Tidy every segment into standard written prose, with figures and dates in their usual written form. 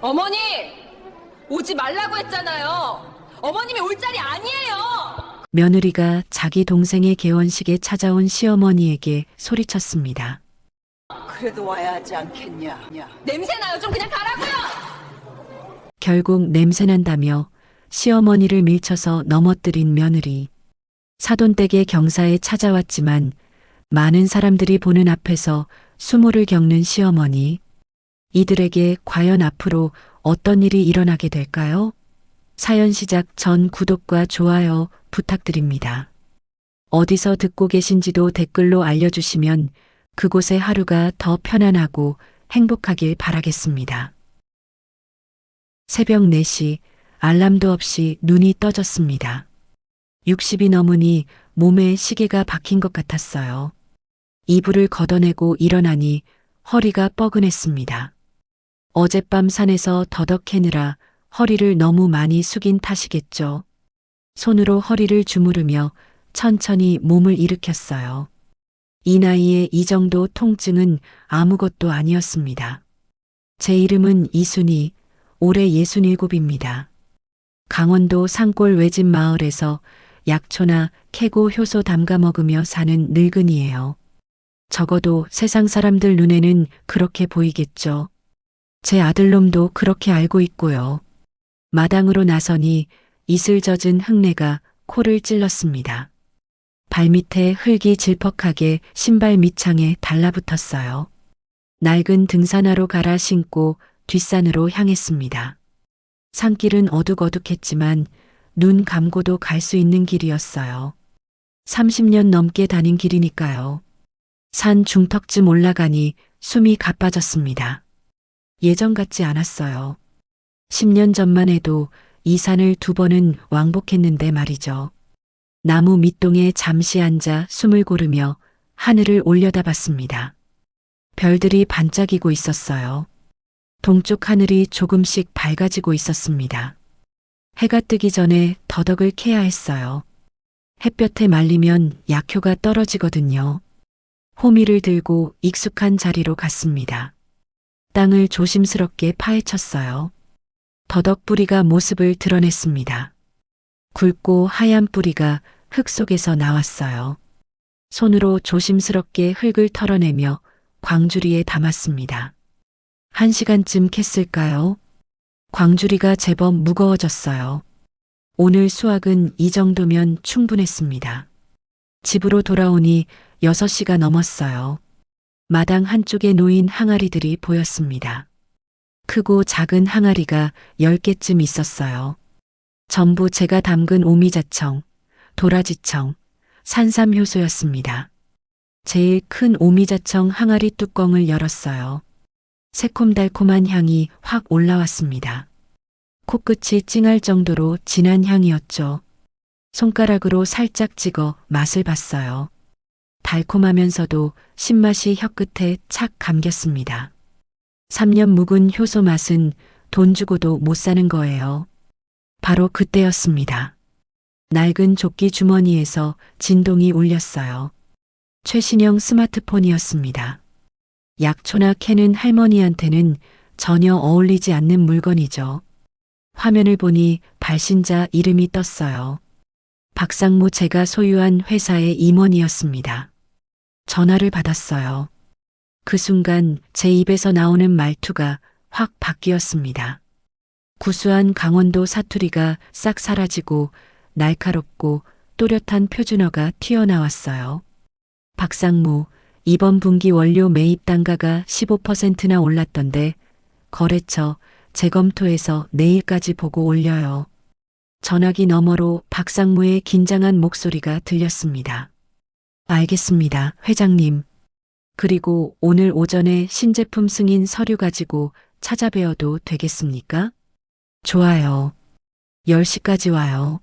어머니! 오지 말라고 했잖아요. 어머님이 올 자리 아니에요. 며느리가 자기 동생의 개원식에 찾아온 시어머니에게 소리쳤습니다. 그래도 와야 하지 않겠냐. 냄새나요. 좀 그냥 가라고요. 결국 냄새난다며 시어머니를 밀쳐서 넘어뜨린 며느리. 사돈댁의 경사에 찾아왔지만 많은 사람들이 보는 앞에서 수모를 겪는 시어머니. 이들에게 과연 앞으로 어떤 일이 일어나게 될까요? 사연 시작 전 구독과 좋아요 부탁드립니다. 어디서 듣고 계신지도 댓글로 알려주시면 그곳의 하루가 더 편안하고 행복하길 바라겠습니다. 새벽 4시 알람도 없이 눈이 떠졌습니다. 60이 넘으니 몸에 시계가 박힌 것 같았어요. 이불을 걷어내고 일어나니 허리가 뻐근했습니다. 어젯밤 산에서 더덕 캐느라 허리를 너무 많이 숙인 탓이겠죠. 손으로 허리를 주무르며 천천히 몸을 일으켰어요. 이 나이에 이 정도 통증은 아무것도 아니었습니다. 제 이름은 이순희, 올해 67입니다. 강원도 산골 외진 마을에서 약초나 캐고 효소 담가 먹으며 사는 늙은이에요. 적어도 세상 사람들 눈에는 그렇게 보이겠죠. 제 아들놈도 그렇게 알고 있고요. 마당으로 나서니 이슬 젖은 흙내가 코를 찔렀습니다. 발밑에 흙이 질퍽하게 신발 밑창에 달라붙었어요. 낡은 등산화로 갈아 신고 뒷산으로 향했습니다. 산길은 어둑어둑했지만 눈 감고도 갈 수 있는 길이었어요. 30년 넘게 다닌 길이니까요. 산 중턱쯤 올라가니 숨이 가빠졌습니다. 예전 같지 않았어요. 10년 전만 해도 이 산을 2번은 왕복했는데 말이죠. 나무 밑동에 잠시 앉아 숨을 고르며 하늘을 올려다봤습니다. 별들이 반짝이고 있었어요. 동쪽 하늘이 조금씩 밝아지고 있었습니다. 해가 뜨기 전에 더덕을 캐야 했어요. 햇볕에 말리면 약효가 떨어지거든요. 호미를 들고 익숙한 자리로 갔습니다. 땅을 조심스럽게 파헤쳤어요. 더덕 뿌리가 모습을 드러냈습니다. 굵고 하얀 뿌리가 흙 속에서 나왔어요. 손으로 조심스럽게 흙을 털어내며 광주리에 담았습니다. 1시간쯤 캤을까요? 광주리가 제법 무거워졌어요. 오늘 수확은 이 정도면 충분했습니다. 집으로 돌아오니 6시가 넘었어요. 마당 한쪽에 놓인 항아리들이 보였습니다. 크고 작은 항아리가 10개쯤 있었어요. 전부 제가 담근 오미자청, 도라지청, 산삼효소였습니다. 제일 큰 오미자청 항아리 뚜껑을 열었어요. 새콤달콤한 향이 확 올라왔습니다. 코끝이 찡할 정도로 진한 향이었죠. 손가락으로 살짝 찍어 맛을 봤어요. 달콤하면서도 신맛이 혀끝에 착 감겼습니다. 3년 묵은 효소 맛은 돈 주고도 못 사는 거예요. 바로 그때였습니다. 낡은 조끼 주머니에서 진동이 울렸어요. 최신형 스마트폰이었습니다. 약초나 캐는 할머니한테는 전혀 어울리지 않는 물건이죠. 화면을 보니 발신자 이름이 떴어요. 박상무 제가 소유한 회사의 임원이었습니다. 전화를 받았어요. 그 순간 제 입에서 나오는 말투가 확 바뀌었습니다. 구수한 강원도 사투리가 싹 사라지고 날카롭고 또렷한 표준어가 튀어나왔어요. 박상무, 이번 분기 원료 매입 단가가 15%나 올랐던데 거래처 재검토해서 내일까지 보고 올려요. 전화기 너머로 박상무의 긴장한 목소리가 들렸습니다. 알겠습니다, 회장님. 그리고 오늘 오전에 신제품 승인 서류 가지고 찾아뵈어도 되겠습니까? 좋아요. 10시까지 와요.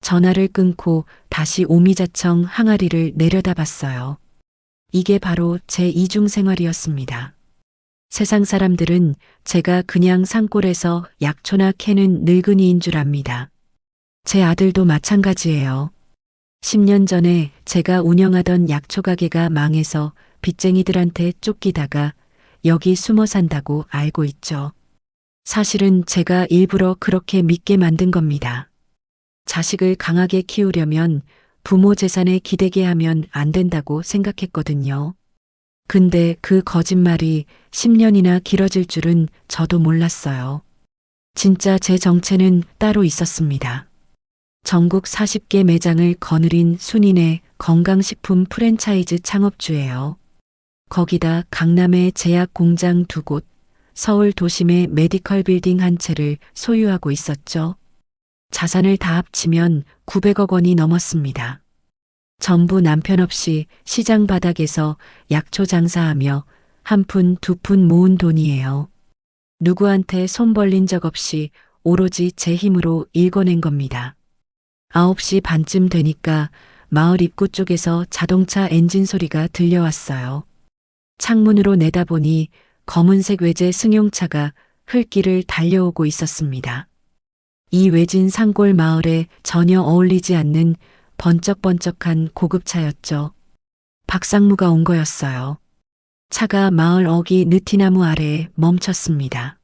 전화를 끊고 다시 오미자청 항아리를 내려다봤어요. 이게 바로 제 이중생활이었습니다. 세상 사람들은 제가 그냥 산골에서 약초나 캐는 늙은이인 줄 압니다. 제 아들도 마찬가지예요. 10년 전에 제가 운영하던 약초 가게가 망해서 빚쟁이들한테 쫓기다가 여기 숨어 산다고 알고 있죠. 사실은 제가 일부러 그렇게 믿게 만든 겁니다. 자식을 강하게 키우려면 부모 재산에 기대게 하면 안 된다고 생각했거든요. 근데 그 거짓말이 10년이나 길어질 줄은 저도 몰랐어요. 진짜 제 정체는 따로 있었습니다. 전국 40개 매장을 거느린 순인의 건강식품 프랜차이즈 창업주예요. 거기다 강남에 제약 공장 2곳, 서울 도심에 메디컬 빌딩 한 채를 소유하고 있었죠. 자산을 다 합치면 900억 원이 넘었습니다. 전부 남편 없이 시장 바닥에서 약초 장사하며 한 푼, 두 푼 모은 돈이에요. 누구한테 손 벌린 적 없이 오로지 제 힘으로 일궈낸 겁니다. 9시 반쯤 되니까 마을 입구 쪽에서 자동차 엔진 소리가 들려왔어요. 창문으로 내다보니 검은색 외제 승용차가 흘길을 달려오고 있었습니다. 이 외진 산골 마을에 전혀 어울리지 않는 번쩍번쩍한 고급차였죠. 박상무가 온 거였어요. 차가 마을 어귀 느티나무 아래에 멈췄습니다.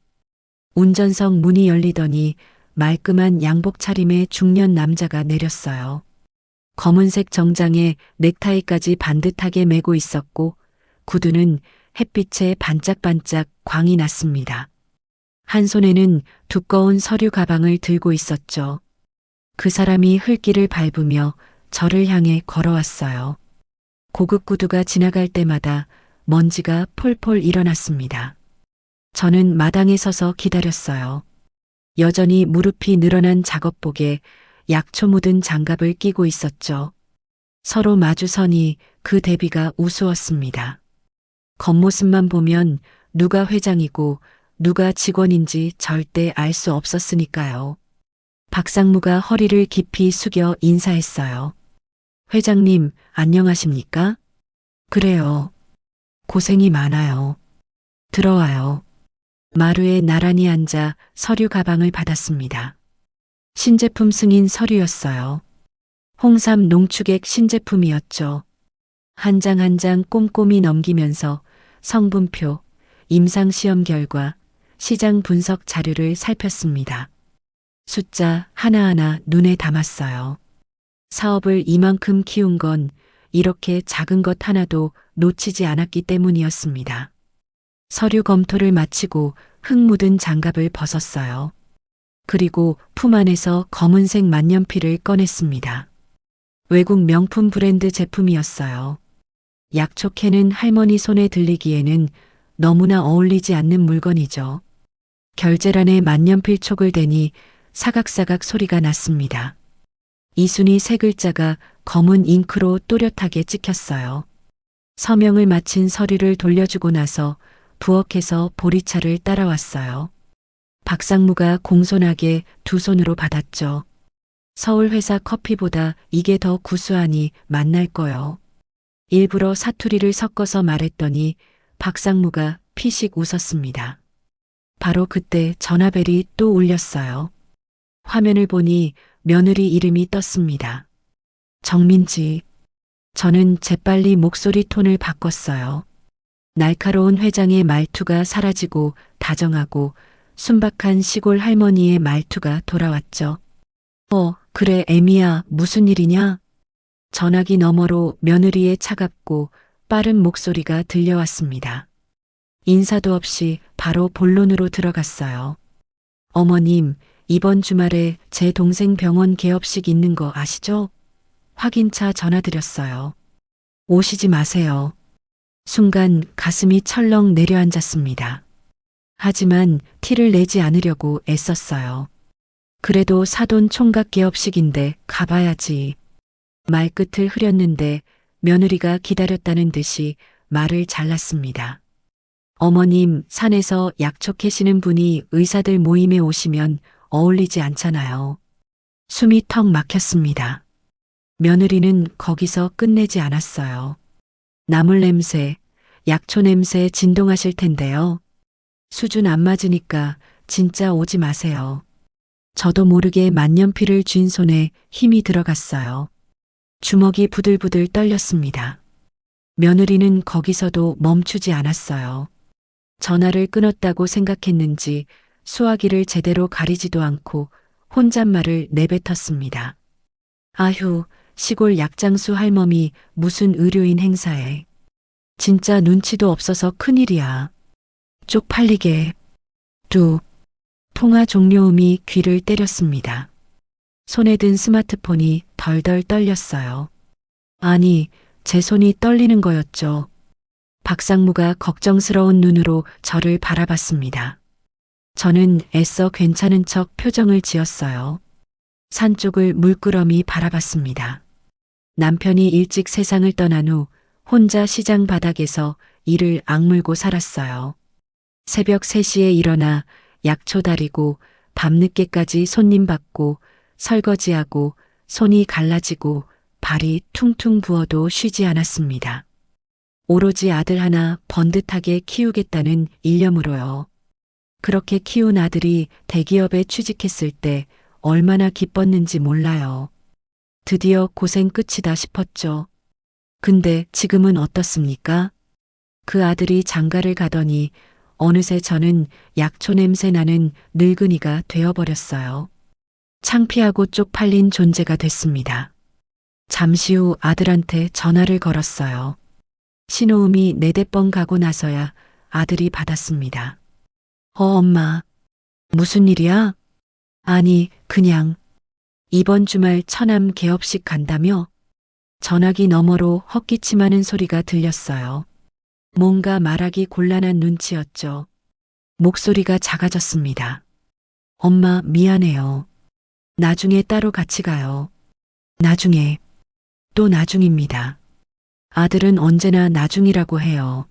운전석 문이 열리더니 말끔한 양복 차림의 중년 남자가 내렸어요. 검은색 정장에 넥타이까지 반듯하게 매고 있었고 구두는 햇빛에 반짝반짝 광이 났습니다. 한 손에는 두꺼운 서류 가방을 들고 있었죠. 그 사람이 흘길을 밟으며 저를 향해 걸어왔어요. 고급 구두가 지나갈 때마다 먼지가 폴폴 일어났습니다. 저는 마당에 서서 기다렸어요. 여전히 무릎이 늘어난 작업복에 약초 묻은 장갑을 끼고 있었죠. 서로 마주서니 그 대비가 우스웠습니다. 겉모습만 보면 누가 회장이고 누가 직원인지 절대 알 수 없었으니까요. 박상무가 허리를 깊이 숙여 인사했어요. 회장님, 안녕하십니까? 그래요. 고생이 많아요. 들어와요. 마루에 나란히 앉아 서류 가방을 받았습니다. 신제품 승인 서류였어요. 홍삼 농축액 신제품이었죠. 한 장 한 장 꼼꼼히 넘기면서 성분표, 임상시험 결과, 시장 분석 자료를 살폈습니다. 숫자 하나하나 눈에 담았어요. 사업을 이만큼 키운 건 이렇게 작은 것 하나도 놓치지 않았기 때문이었습니다. 서류 검토를 마치고 흙 묻은 장갑을 벗었어요. 그리고 품 안에서 검은색 만년필을 꺼냈습니다. 외국 명품 브랜드 제품이었어요. 약초캔은 할머니 손에 들리기에는 너무나 어울리지 않는 물건이죠. 결제란에 만년필 촉을 대니 사각사각 소리가 났습니다. 이순이 세 글자가 검은 잉크로 또렷하게 찍혔어요. 서명을 마친 서류를 돌려주고 나서 부엌에서 보리차를 따라왔어요. 박상무가 공손하게 두 손으로 받았죠. 서울 회사 커피보다 이게 더 구수하니 맛날 거요. 일부러 사투리를 섞어서 말했더니 박상무가 피식 웃었습니다. 바로 그때 전화벨이 또 울렸어요. 화면을 보니 며느리 이름이 떴습니다. 정민지. 저는 재빨리 목소리 톤을 바꿨어요. 날카로운 회장의 말투가 사라지고 다정하고 순박한 시골 할머니의 말투가 돌아왔죠. 그래 애미야, 무슨 일이냐? 전화기 너머로 며느리의 차갑고 빠른 목소리가 들려왔습니다. 인사도 없이 바로 본론으로 들어갔어요. 어머님, 이번 주말에 제 동생 병원 개업식 있는 거 아시죠? 확인차 전화드렸어요. 오시지 마세요. 순간 가슴이 철렁 내려앉았습니다. 하지만 티를 내지 않으려고 애썼어요. 그래도 사돈 총각 개업식인데 가봐야지. 말끝을 흐렸는데 며느리가 기다렸다는 듯이 말을 잘랐습니다. 어머님, 산에서 약초 캐시는 분이 의사들 모임에 오시면 어울리지 않잖아요. 숨이 턱 막혔습니다. 며느리는 거기서 끝내지 않았어요. 나물 냄새, 약초 냄새 진동하실 텐데요. 수준 안 맞으니까 진짜 오지 마세요. 저도 모르게 만년필을 쥔 손에 힘이 들어갔어요. 주먹이 부들부들 떨렸습니다. 며느리는 거기서도 멈추지 않았어요. 전화를 끊었다고 생각했는지 수화기를 제대로 가리지도 않고 혼잣말을 내뱉었습니다. 아휴, 시골 약장수 할멈이 무슨 의료인 행사에. 진짜 눈치도 없어서 큰일이야. 쪽팔리게. 뚝. 통화 종료음이 귀를 때렸습니다. 손에 든 스마트폰이 덜덜 떨렸어요. 아니, 제 손이 떨리는 거였죠. 박상무가 걱정스러운 눈으로 저를 바라봤습니다. 저는 애써 괜찮은 척 표정을 지었어요. 산 쪽을 물끄러미 바라봤습니다. 남편이 일찍 세상을 떠난 후 혼자 시장 바닥에서 이를 악물고 살았어요. 새벽 3시에 일어나 약초 다리고 밤늦게까지 손님 받고 설거지하고 손이 갈라지고 발이 퉁퉁 부어도 쉬지 않았습니다. 오로지 아들 하나 번듯하게 키우겠다는 일념으로요. 그렇게 키운 아들이 대기업에 취직했을 때 얼마나 기뻤는지 몰라요. 드디어 고생 끝이다 싶었죠. 근데 지금은 어떻습니까? 그 아들이 장가를 가더니 어느새 저는 약초 냄새 나는 늙은이가 되어버렸어요. 창피하고 쪽팔린 존재가 됐습니다. 잠시 후 아들한테 전화를 걸었어요. 신호음이 4-5번 가고 나서야 아들이 받았습니다. 엄마. 무슨 일이야? 아니, 그냥 이번 주말 처남 개업식 간다며? 전화기 너머로 헛기침하는 소리가 들렸어요. 뭔가 말하기 곤란한 눈치였죠. 목소리가 작아졌습니다. 엄마, 미안해요. 나중에 따로 같이 가요. 나중에. 또 나중입니다. 아들은 언제나 나중이라고 해요.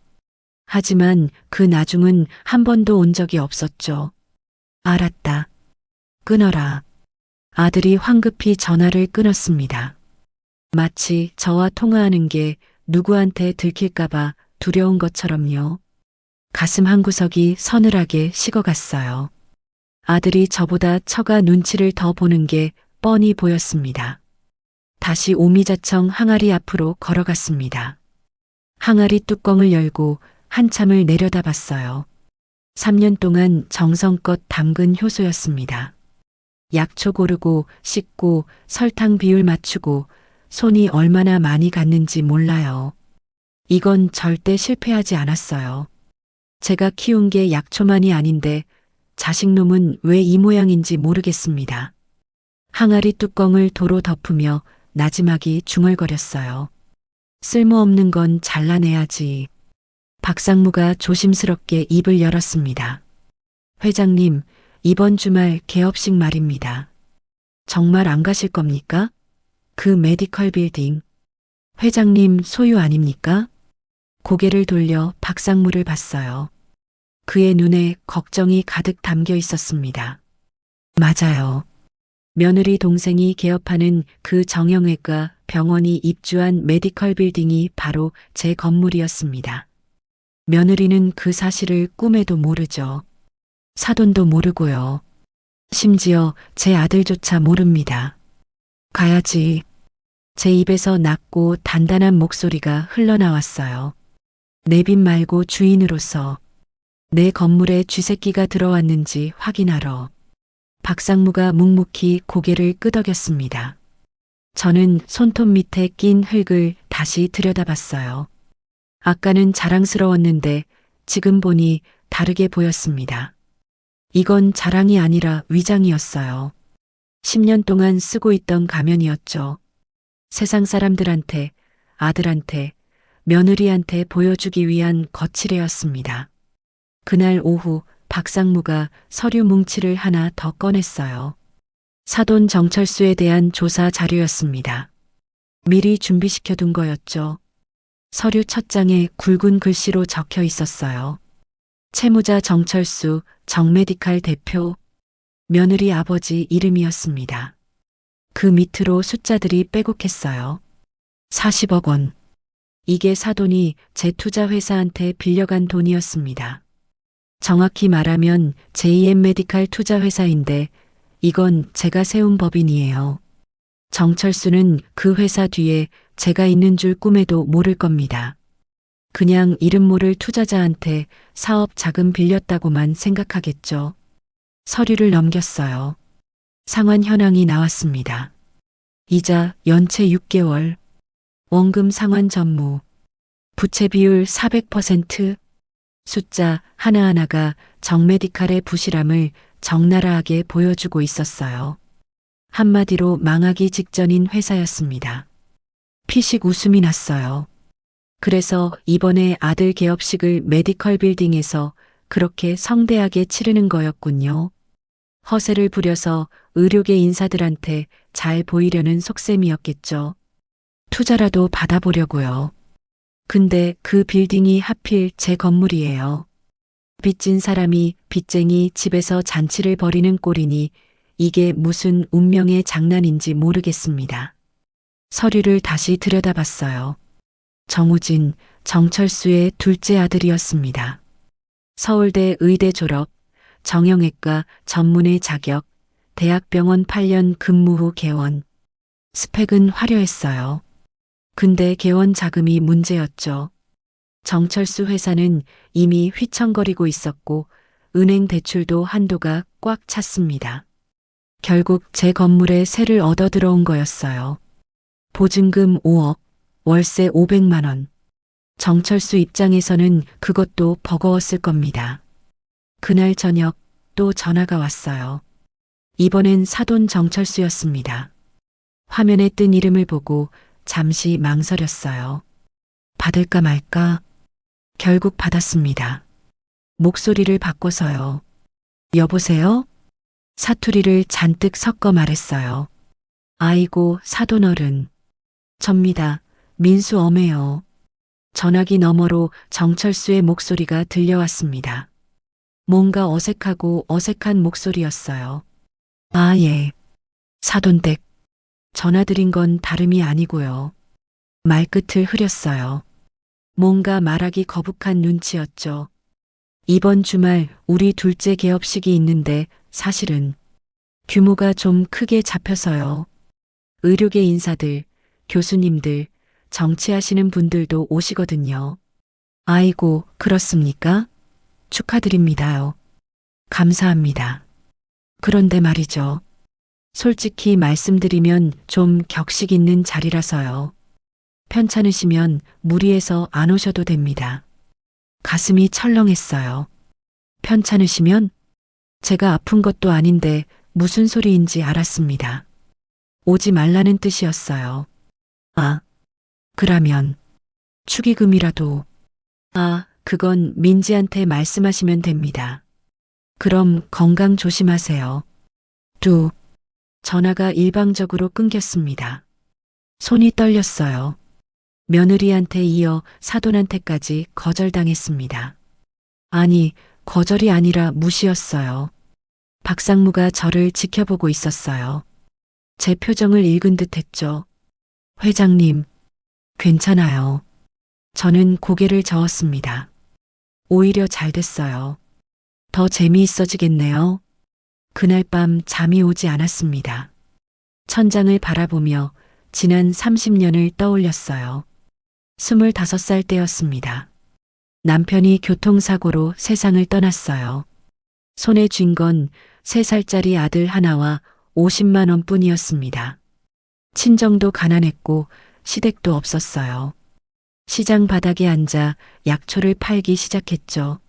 하지만 그 나중은 한 번도 온 적이 없었죠. 알았다. 끊어라. 아들이 황급히 전화를 끊었습니다. 마치 저와 통화하는 게 누구한테 들킬까봐 두려운 것처럼요. 가슴 한구석이 서늘하게 식어갔어요. 아들이 저보다 처가 눈치를 더 보는 게 뻔히 보였습니다. 다시 오미자청 항아리 앞으로 걸어갔습니다. 항아리 뚜껑을 열고 한참을 내려다봤어요. 3년 동안 정성껏 담근 효소였습니다. 약초 고르고 씻고 설탕 비율 맞추고 손이 얼마나 많이 갔는지 몰라요. 이건 절대 실패하지 않았어요. 제가 키운 게 약초만이 아닌데 자식놈은 왜 이 모양인지 모르겠습니다. 항아리 뚜껑을 도로 덮으며 나지막이 중얼거렸어요. 쓸모없는 건 잘라내야지. 박상무가 조심스럽게 입을 열었습니다. 회장님, 이번 주말 개업식 말입니다. 정말 안 가실 겁니까? 그 메디컬 빌딩. 회장님 소유 아닙니까? 고개를 돌려 박상무를 봤어요. 그의 눈에 걱정이 가득 담겨 있었습니다. 맞아요. 며느리 동생이 개업하는 그 정형외과 병원이 입주한 메디컬 빌딩이 바로 제 건물이었습니다. 며느리는 그 사실을 꿈에도 모르죠. 사돈도 모르고요. 심지어 제 아들조차 모릅니다. 가야지. 제 입에서 낮고 단단한 목소리가 흘러나왔어요. 내 빚 말고 주인으로서 내 건물에 쥐새끼가 들어왔는지 확인하러. 박상무가 묵묵히 고개를 끄덕였습니다. 저는 손톱 밑에 낀 흙을 다시 들여다봤어요. 아까는 자랑스러웠는데 지금 보니 다르게 보였습니다. 이건 자랑이 아니라 위장이었어요. 10년 동안 쓰고 있던 가면이었죠. 세상 사람들한테, 아들한테, 며느리한테 보여주기 위한 거칠애였습니다. 그날 오후 박상무가 서류 뭉치를 하나 더 꺼냈어요. 사돈 정철수에 대한 조사 자료였습니다. 미리 준비시켜둔 거였죠. 서류 첫 장에 굵은 글씨로 적혀 있었어요. 채무자 정철수, 정메디칼 대표, 며느리 아버지 이름이었습니다. 그 밑으로 숫자들이 빼곡했어요. 40억 원. 이게 사돈이 제 투자회사한테 빌려간 돈이었습니다. 정확히 말하면 JM 메디칼 투자회사인데 이건 제가 세운 법인이에요. 정철수는 그 회사 뒤에 제가 있는 줄 꿈에도 모를 겁니다. 그냥 이름 모를 투자자한테 사업 자금 빌렸다고만 생각하겠죠. 서류를 넘겼어요. 상환 현황이 나왔습니다. 이자 연체 6개월, 원금 상환 전무, 부채 비율 400%, 숫자 하나하나가 정메디칼의 부실함을 적나라하게 보여주고 있었어요. 한마디로 망하기 직전인 회사였습니다. 피식 웃음이 났어요. 그래서 이번에 아들 개업식을 메디컬 빌딩에서 그렇게 성대하게 치르는 거였군요. 허세를 부려서 의료계 인사들한테 잘 보이려는 속셈이었겠죠. 투자라도 받아보려고요. 근데 그 빌딩이 하필 제 건물이에요. 빚진 사람이 빚쟁이 집에서 잔치를 벌이는 꼴이니 이게 무슨 운명의 장난인지 모르겠습니다. 서류를 다시 들여다봤어요. 정우진, 정철수의 둘째 아들이었습니다. 서울대 의대 졸업, 정형외과 전문의 자격, 대학병원 8년 근무 후 개원. 스펙은 화려했어요. 근데 개원 자금이 문제였죠. 정철수 회사는 이미 휘청거리고 있었고 은행 대출도 한도가 꽉 찼습니다. 결국 제 건물에 세를 얻어 들어온 거였어요. 보증금 5억, 월세 500만 원. 정철수 입장에서는 그것도 버거웠을 겁니다. 그날 저녁 또 전화가 왔어요. 이번엔 사돈 정철수였습니다. 화면에 뜬 이름을 보고 잠시 망설였어요. 받을까 말까? 결국 받았습니다. 목소리를 바꿔서요. 여보세요? 사투리를 잔뜩 섞어 말했어요. 아이고 사돈 어른. 접니다. 민수 엄해요. 전화기 너머로 정철수의 목소리가 들려왔습니다. 뭔가 어색하고 어색한 목소리였어요. 아, 예. 사돈댁. 전화드린 건 다름이 아니고요. 말끝을 흐렸어요. 뭔가 말하기 거북한 눈치였죠. 이번 주말 우리 둘째 개업식이 있는데 사실은 규모가 좀 크게 잡혀서요. 의료계 인사들, 교수님들, 정치하시는 분들도 오시거든요. 아이고, 그렇습니까? 축하드립니다요. 감사합니다. 그런데 말이죠. 솔직히 말씀드리면 좀 격식 있는 자리라서요. 편찮으시면 무리해서 안 오셔도 됩니다. 가슴이 철렁했어요. 편찮으시면? 제가 아픈 것도 아닌데 무슨 소리인지 알았습니다. 오지 말라는 뜻이었어요. 아, 그러면 축의금이라도. 아, 그건 민지한테 말씀하시면 됩니다. 그럼 건강 조심하세요. 뚝. 전화가 일방적으로 끊겼습니다. 손이 떨렸어요. 며느리한테 이어 사돈한테까지 거절당했습니다. 아니, 거절이 아니라 무시였어요. 박상무가 저를 지켜보고 있었어요. 제 표정을 읽은 듯 했죠. 회장님, 괜찮아요. 저는 고개를 저었습니다. 오히려 잘 됐어요. 더 재미있어지겠네요. 그날 밤 잠이 오지 않았습니다. 천장을 바라보며 지난 30년을 떠올렸어요. 25살 때였습니다. 남편이 교통사고로 세상을 떠났어요. 손에 쥔 건 3살짜리 아들 하나와 50만 원뿐이었습니다. 친정도 가난했고 시댁도 없었어요. 시장 바닥에 앉아 약초를 팔기 시작했죠.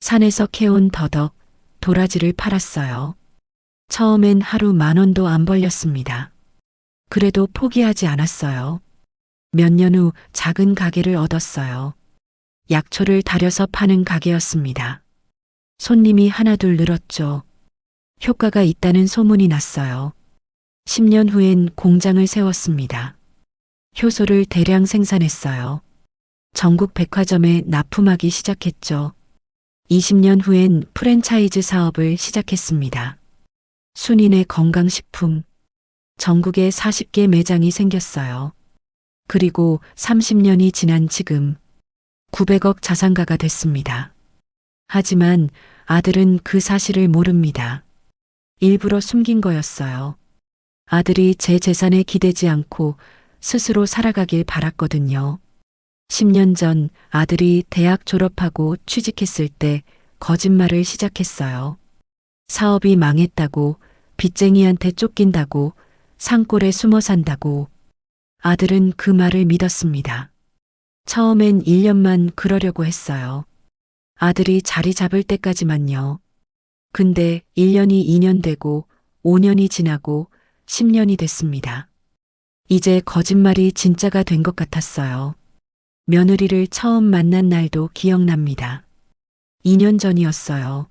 산에서 캐온 더덕, 도라지를 팔았어요. 처음엔 하루 10,000원도 안 벌렸습니다. 그래도 포기하지 않았어요. 몇 년 후 작은 가게를 얻었어요. 약초를 다려서 파는 가게였습니다. 손님이 하나둘 늘었죠. 효과가 있다는 소문이 났어요. 10년 후엔 공장을 세웠습니다. 효소를 대량 생산했어요. 전국 백화점에 납품하기 시작했죠. 20년 후엔 프랜차이즈 사업을 시작했습니다. 순인의 건강식품. 전국에 40개 매장이 생겼어요. 그리고 30년이 지난 지금 900억 자산가가 됐습니다. 하지만 아들은 그 사실을 모릅니다. 일부러 숨긴 거였어요. 아들이 제 재산에 기대지 않고 스스로 살아가길 바랐거든요. 10년 전 아들이 대학 졸업하고 취직했을 때 거짓말을 시작했어요. 사업이 망했다고, 빚쟁이한테 쫓긴다고, 산골에 숨어 산다고. 아들은 그 말을 믿었습니다. 처음엔 1년만 그러려고 했어요. 아들이 자리 잡을 때까지만요. 근데 1년이 2년 되고 5년이 지나고 10년이 됐습니다. 이제 거짓말이 진짜가 된 것 같았어요. 며느리를 처음 만난 날도 기억납니다. 2년 전이었어요.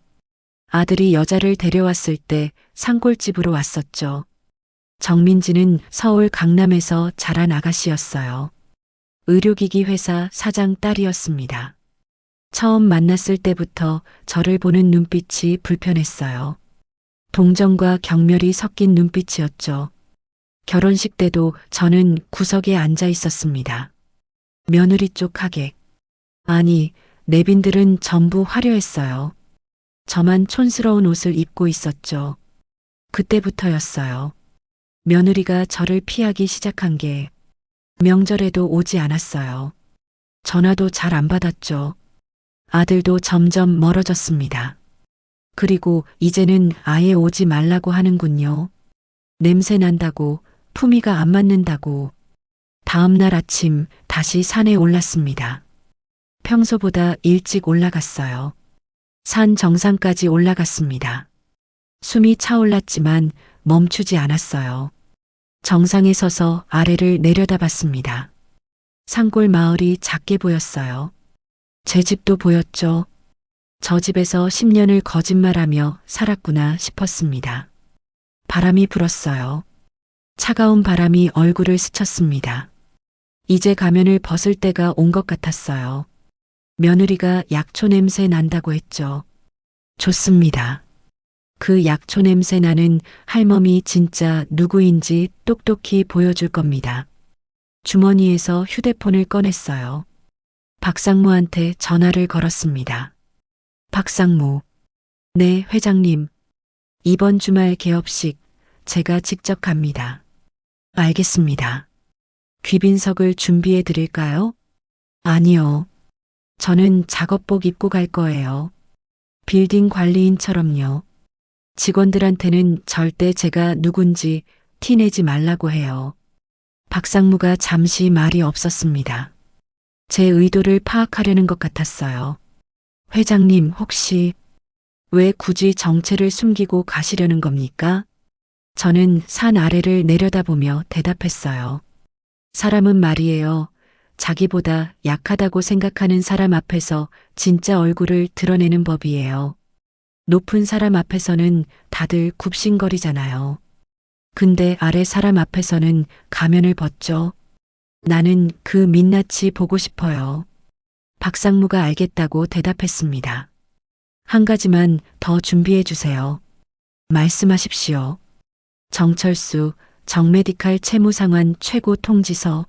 아들이 여자를 데려왔을 때 산골집으로 왔었죠. 정민지는 서울 강남에서 자란 아가씨였어요. 의료기기 회사 사장 딸이었습니다. 처음 만났을 때부터 저를 보는 눈빛이 불편했어요. 동정과 경멸이 섞인 눈빛이었죠. 결혼식 때도 저는 구석에 앉아 있었습니다. 며느리 쪽 하객. 아니, 내빈들은 전부 화려했어요. 저만 촌스러운 옷을 입고 있었죠. 그때부터였어요. 며느리가 저를 피하기 시작한 게 명절에도 오지 않았어요. 전화도 잘 안 받았죠. 아들도 점점 멀어졌습니다. 그리고 이제는 아예 오지 말라고 하는군요. 냄새 난다고, 품위가 안 맞는다고. 다음 날 아침 다시 산에 올랐습니다. 평소보다 일찍 올라갔어요. 산 정상까지 올라갔습니다. 숨이 차올랐지만 멈추지 않았어요. 정상에 서서 아래를 내려다봤습니다. 산골 마을이 작게 보였어요. 제 집도 보였죠. 저 집에서 10년을 거짓말하며 살았구나 싶었습니다. 바람이 불었어요. 차가운 바람이 얼굴을 스쳤습니다. 이제 가면을 벗을 때가 온 것 같았어요. 며느리가 약초 냄새 난다고 했죠. 좋습니다. 그 약초 냄새 나는 할멈이 진짜 누구인지 똑똑히 보여줄 겁니다. 주머니에서 휴대폰을 꺼냈어요. 박상무한테 전화를 걸었습니다. 박상무. 네, 회장님. 이번 주말 개업식 제가 직접 갑니다. 알겠습니다. 귀빈석을 준비해 드릴까요? 아니요. 저는 작업복 입고 갈 거예요. 빌딩 관리인처럼요. 직원들한테는 절대 제가 누군지 티내지 말라고 해요. 박상무가 잠시 말이 없었습니다. 제 의도를 파악하려는 것 같았어요. 회장님, 혹시 왜 굳이 정체를 숨기고 가시려는 겁니까? 저는 산 아래를 내려다보며 대답했어요. 사람은 말이에요. 자기보다 약하다고 생각하는 사람 앞에서 진짜 얼굴을 드러내는 법이에요. 높은 사람 앞에서는 다들 굽신거리잖아요. 근데 아래 사람 앞에서는 가면을 벗죠. 나는 그 민낯이 보고 싶어요. 박상무가 알겠다고 대답했습니다. 한 가지만 더 준비해 주세요. 말씀하십시오. 정철수, 정메디칼 채무상환 최고 통지서.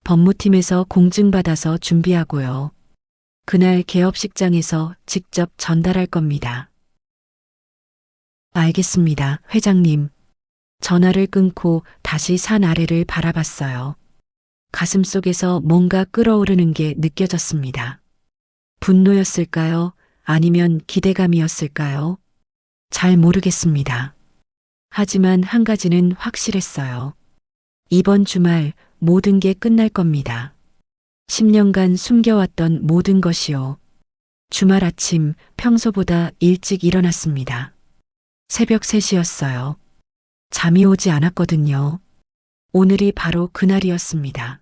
법무팀에서 공증받아서 준비하고요. 그날 개업식장에서 직접 전달할 겁니다. 알겠습니다, 회장님. 전화를 끊고 다시 산 아래를 바라봤어요. 가슴속에서 뭔가 끓어오르는 게 느껴졌습니다. 분노였을까요? 아니면 기대감이었을까요? 잘 모르겠습니다. 하지만 한 가지는 확실했어요. 이번 주말 모든 게 끝날 겁니다. 10년간 숨겨왔던 모든 것이요. 주말 아침 평소보다 일찍 일어났습니다. 새벽 3시였어요. 잠이 오지 않았거든요. 오늘이 바로 그날이었습니다.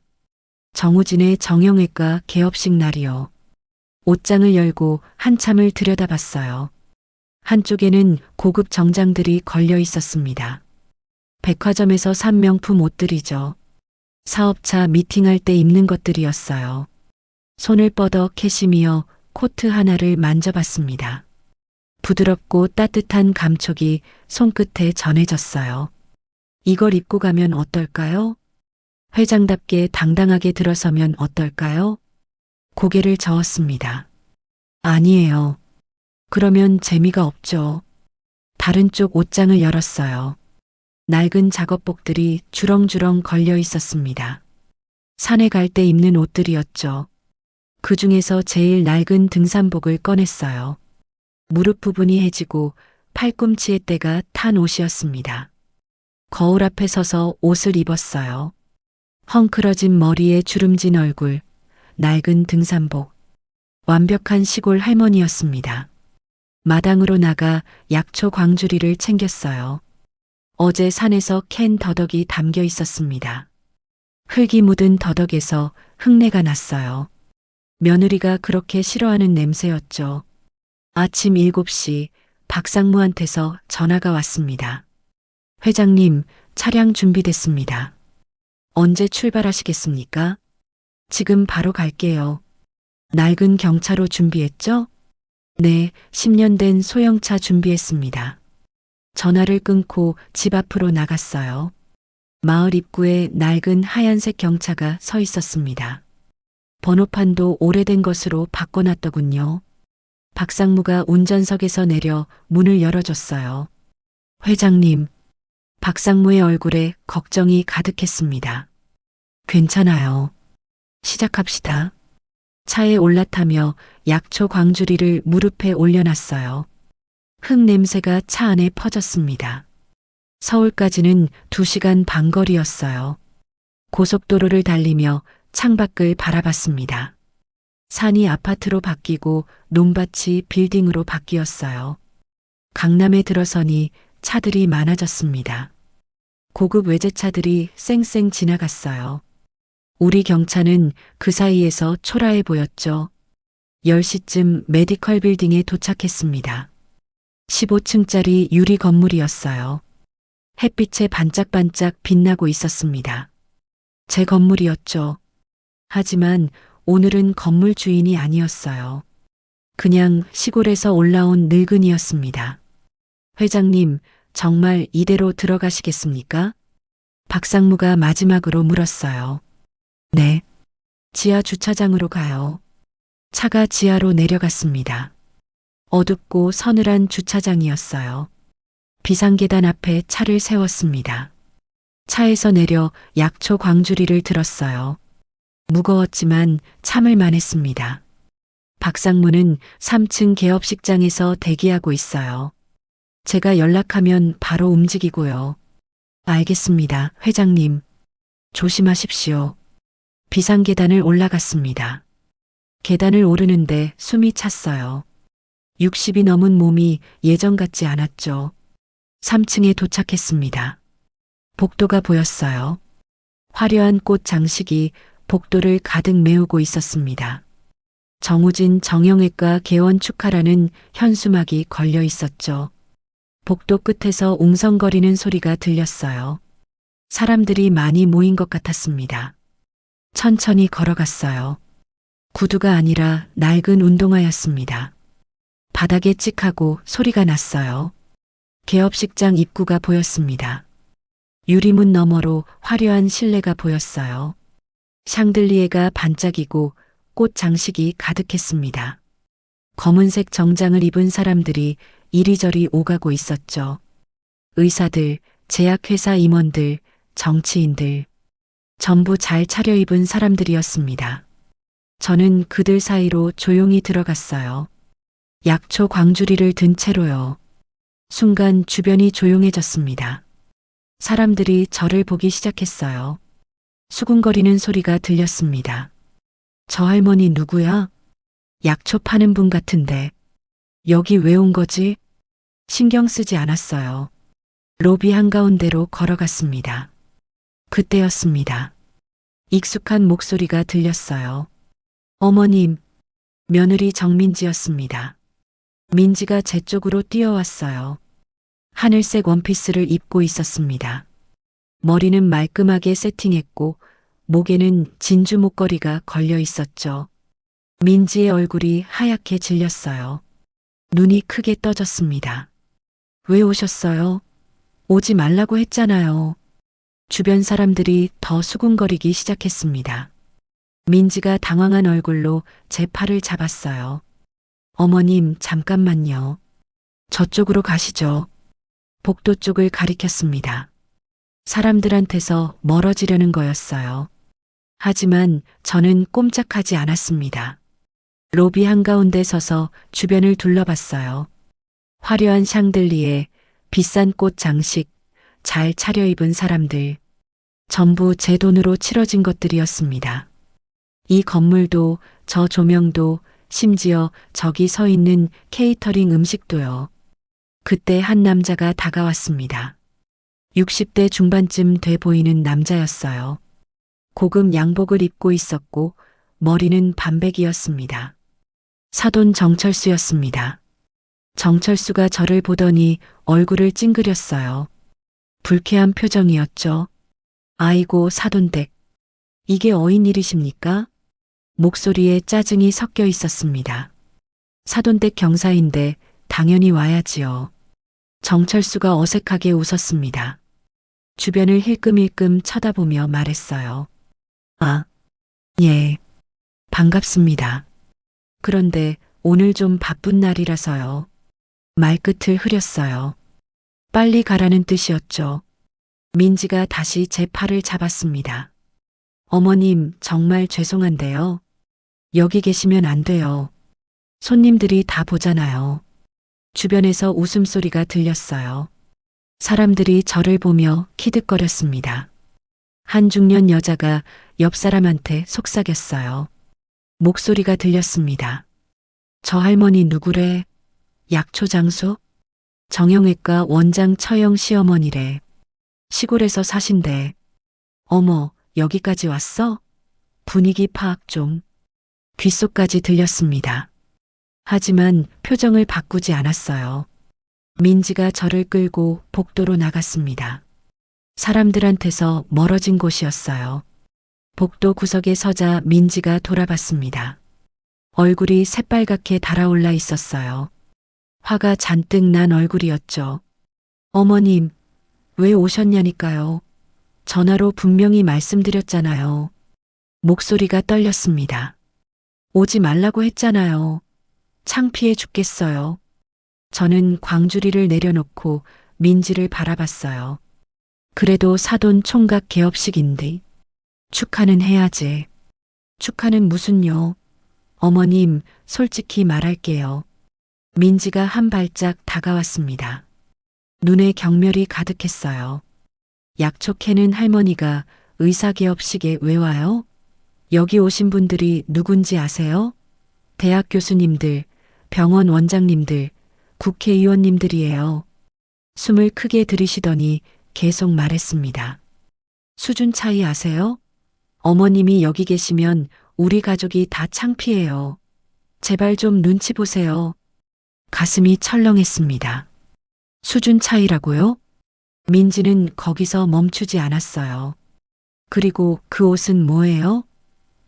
정우진의 정형외과 개업식 날이요. 옷장을 열고 한참을 들여다봤어요. 한쪽에는 고급 정장들이 걸려 있었습니다. 백화점에서 산 명품 옷들이죠. 사업차 미팅할 때 입는 것들이었어요. 손을 뻗어 캐시미어 코트 하나를 만져봤습니다. 부드럽고 따뜻한 감촉이 손끝에 전해졌어요. 이걸 입고 가면 어떨까요? 회장답게 당당하게 들어서면 어떨까요? 고개를 저었습니다. 아니에요. 그러면 재미가 없죠. 다른 쪽 옷장을 열었어요. 낡은 작업복들이 주렁주렁 걸려 있었습니다. 산에 갈 때 입는 옷들이었죠. 그 중에서 제일 낡은 등산복을 꺼냈어요. 무릎 부분이 해지고 팔꿈치에 때가 탄 옷이었습니다. 거울 앞에 서서 옷을 입었어요. 헝클어진 머리에 주름진 얼굴, 낡은 등산복. 완벽한 시골 할머니였습니다. 마당으로 나가 약초 광주리를 챙겼어요. 어제 산에서 캔 더덕이 담겨 있었습니다. 흙이 묻은 더덕에서 흙내가 났어요. 며느리가 그렇게 싫어하는 냄새였죠. 아침 7시 박상무한테서 전화가 왔습니다. 회장님, 차량 준비됐습니다. 언제 출발하시겠습니까? 지금 바로 갈게요. 낡은 경차로 준비했죠? 네, 10년 된 소형차 준비했습니다. 전화를 끊고 집 앞으로 나갔어요. 마을 입구에 낡은 하얀색 경차가 서 있었습니다. 번호판도 오래된 것으로 바꿔놨더군요. 박상무가 운전석에서 내려 문을 열어줬어요. 회장님, 박상무의 얼굴에 걱정이 가득했습니다. 괜찮아요. 시작합시다. 차에 올라타며 약초 광주리를 무릎에 올려놨어요. 흙 냄새가 차 안에 퍼졌습니다. 서울까지는 2시간 반 거리였어요. 고속도로를 달리며 창밖을 바라봤습니다. 산이 아파트로 바뀌고 논밭이 빌딩으로 바뀌었어요. 강남에 들어서니 차들이 많아졌습니다. 고급 외제차들이 쌩쌩 지나갔어요. 우리 경차는 그 사이에서 초라해 보였죠. 10시쯤 메디컬 빌딩에 도착했습니다. 15층짜리 유리 건물이었어요. 햇빛에 반짝반짝 빛나고 있었습니다. 제 건물이었죠. 하지만 오늘은 건물 주인이 아니었어요. 그냥 시골에서 올라온 늙은이였습니다. 회장님, 정말 이대로 들어가시겠습니까? 박상무가 마지막으로 물었어요. 네. 지하 주차장으로 가요. 차가 지하로 내려갔습니다. 어둡고 서늘한 주차장이었어요. 비상계단 앞에 차를 세웠습니다. 차에서 내려 약초 광주리를 들었어요. 무거웠지만 참을만 했습니다. 박상무는 3층 개업식장에서 대기하고 있어요. 제가 연락하면 바로 움직이고요. 알겠습니다, 회장님. 조심하십시오. 비상계단을 올라갔습니다. 계단을 오르는데 숨이 찼어요. 60이 넘은 몸이 예전 같지 않았죠. 3층에 도착했습니다. 복도가 보였어요. 화려한 꽃 장식이 복도를 가득 메우고 있었습니다. 정우진 정형외과 개원 축하라는 현수막이 걸려 있었죠. 복도 끝에서 웅성거리는 소리가 들렸어요. 사람들이 많이 모인 것 같았습니다. 천천히 걸어갔어요. 구두가 아니라 낡은 운동화였습니다. 바닥에 찍하고 소리가 났어요. 개업식장 입구가 보였습니다. 유리문 너머로 화려한 실내가 보였어요. 샹들리에가 반짝이고 꽃 장식이 가득했습니다. 검은색 정장을 입은 사람들이 이리저리 오가고 있었죠. 의사들, 제약회사 임원들, 정치인들, 전부 잘 차려입은 사람들이었습니다. 저는 그들 사이로 조용히 들어갔어요. 약초 광주리를 든 채로요. 순간 주변이 조용해졌습니다. 사람들이 저를 보기 시작했어요. 수군거리는 소리가 들렸습니다. 저 할머니 누구야? 약초 파는 분 같은데. 여기 왜 온 거지? 신경 쓰지 않았어요. 로비 한가운데로 걸어갔습니다. 그때였습니다. 익숙한 목소리가 들렸어요. 어머님, 며느리 정민지였습니다. 민지가 제 쪽으로 뛰어왔어요. 하늘색 원피스를 입고 있었습니다. 머리는 말끔하게 세팅했고 목에는 진주 목걸이가 걸려 있었죠. 민지의 얼굴이 하얗게 질렸어요. 눈이 크게 떠졌습니다. 왜 오셨어요? 오지 말라고 했잖아요. 주변 사람들이 더 수군거리기 시작했습니다. 민지가 당황한 얼굴로 제 팔을 잡았어요. 어머님, 잠깐만요. 저쪽으로 가시죠. 복도 쪽을 가리켰습니다. 사람들한테서 멀어지려는 거였어요. 하지만 저는 꼼짝하지 않았습니다. 로비 한가운데 서서 주변을 둘러봤어요. 화려한 샹들리에 비싼 꽃 장식, 잘 차려입은 사람들. 전부 제 돈으로 치러진 것들이었습니다. 이 건물도, 저 조명도, 심지어 저기 서 있는 케이터링 음식도요. 그때 한 남자가 다가왔습니다. 60대 중반쯤 돼 보이는 남자였어요. 고급 양복을 입고 있었고 머리는 반백이었습니다. 사돈 정철수였습니다. 정철수가 저를 보더니 얼굴을 찡그렸어요. 불쾌한 표정이었죠. 아이고 사돈댁. 이게 어인 일이십니까? 목소리에 짜증이 섞여 있었습니다. 사돈댁 경사인데 당연히 와야지요. 정철수가 어색하게 웃었습니다. 주변을 힐끔힐끔 쳐다보며 말했어요. 아, 예. 반갑습니다. 그런데 오늘 좀 바쁜 날이라서요. 말끝을 흐렸어요. 빨리 가라는 뜻이었죠. 민지가 다시 제 팔을 잡았습니다. 어머님, 정말 죄송한데요. 여기 계시면 안 돼요. 손님들이 다 보잖아요. 주변에서 웃음소리가 들렸어요. 사람들이 저를 보며 키득거렸습니다. 한 중년 여자가 옆 사람한테 속삭였어요. 목소리가 들렸습니다. 저 할머니 누구래? 약초 장수? 정형외과 원장 처형 시어머니래. 시골에서 사신대. 어머, 여기까지 왔어? 분위기 파악 좀. 귓속까지 들렸습니다. 하지만 표정을 바꾸지 않았어요. 민지가 저를 끌고 복도로 나갔습니다. 사람들한테서 멀어진 곳이었어요. 복도 구석에 서자 민지가 돌아봤습니다. 얼굴이 새빨갛게 달아올라 있었어요. 화가 잔뜩 난 얼굴이었죠. 어머님, 왜 오셨냐니까요. 전화로 분명히 말씀드렸잖아요. 목소리가 떨렸습니다. 오지 말라고 했잖아요. 창피해 죽겠어요. 저는 광주리를 내려놓고 민지를 바라봤어요. 그래도 사돈 총각 개업식인데 축하는 해야지. 축하는 무슨요? 어머님, 솔직히 말할게요. 민지가 한 발짝 다가왔습니다. 눈에 경멸이 가득했어요. 약초 캐는 할머니가 의사개업식에 왜 와요? 여기 오신 분들이 누군지 아세요? 대학 교수님들, 병원 원장님들, 국회의원님들이에요. 숨을 크게 들이쉬더니 계속 말했습니다. 수준 차이 아세요? 어머님이 여기 계시면 우리 가족이 다 창피해요. 제발 좀 눈치 보세요. 가슴이 철렁했습니다. 수준 차이라고요? 민지는 거기서 멈추지 않았어요. 그리고 그 옷은 뭐예요?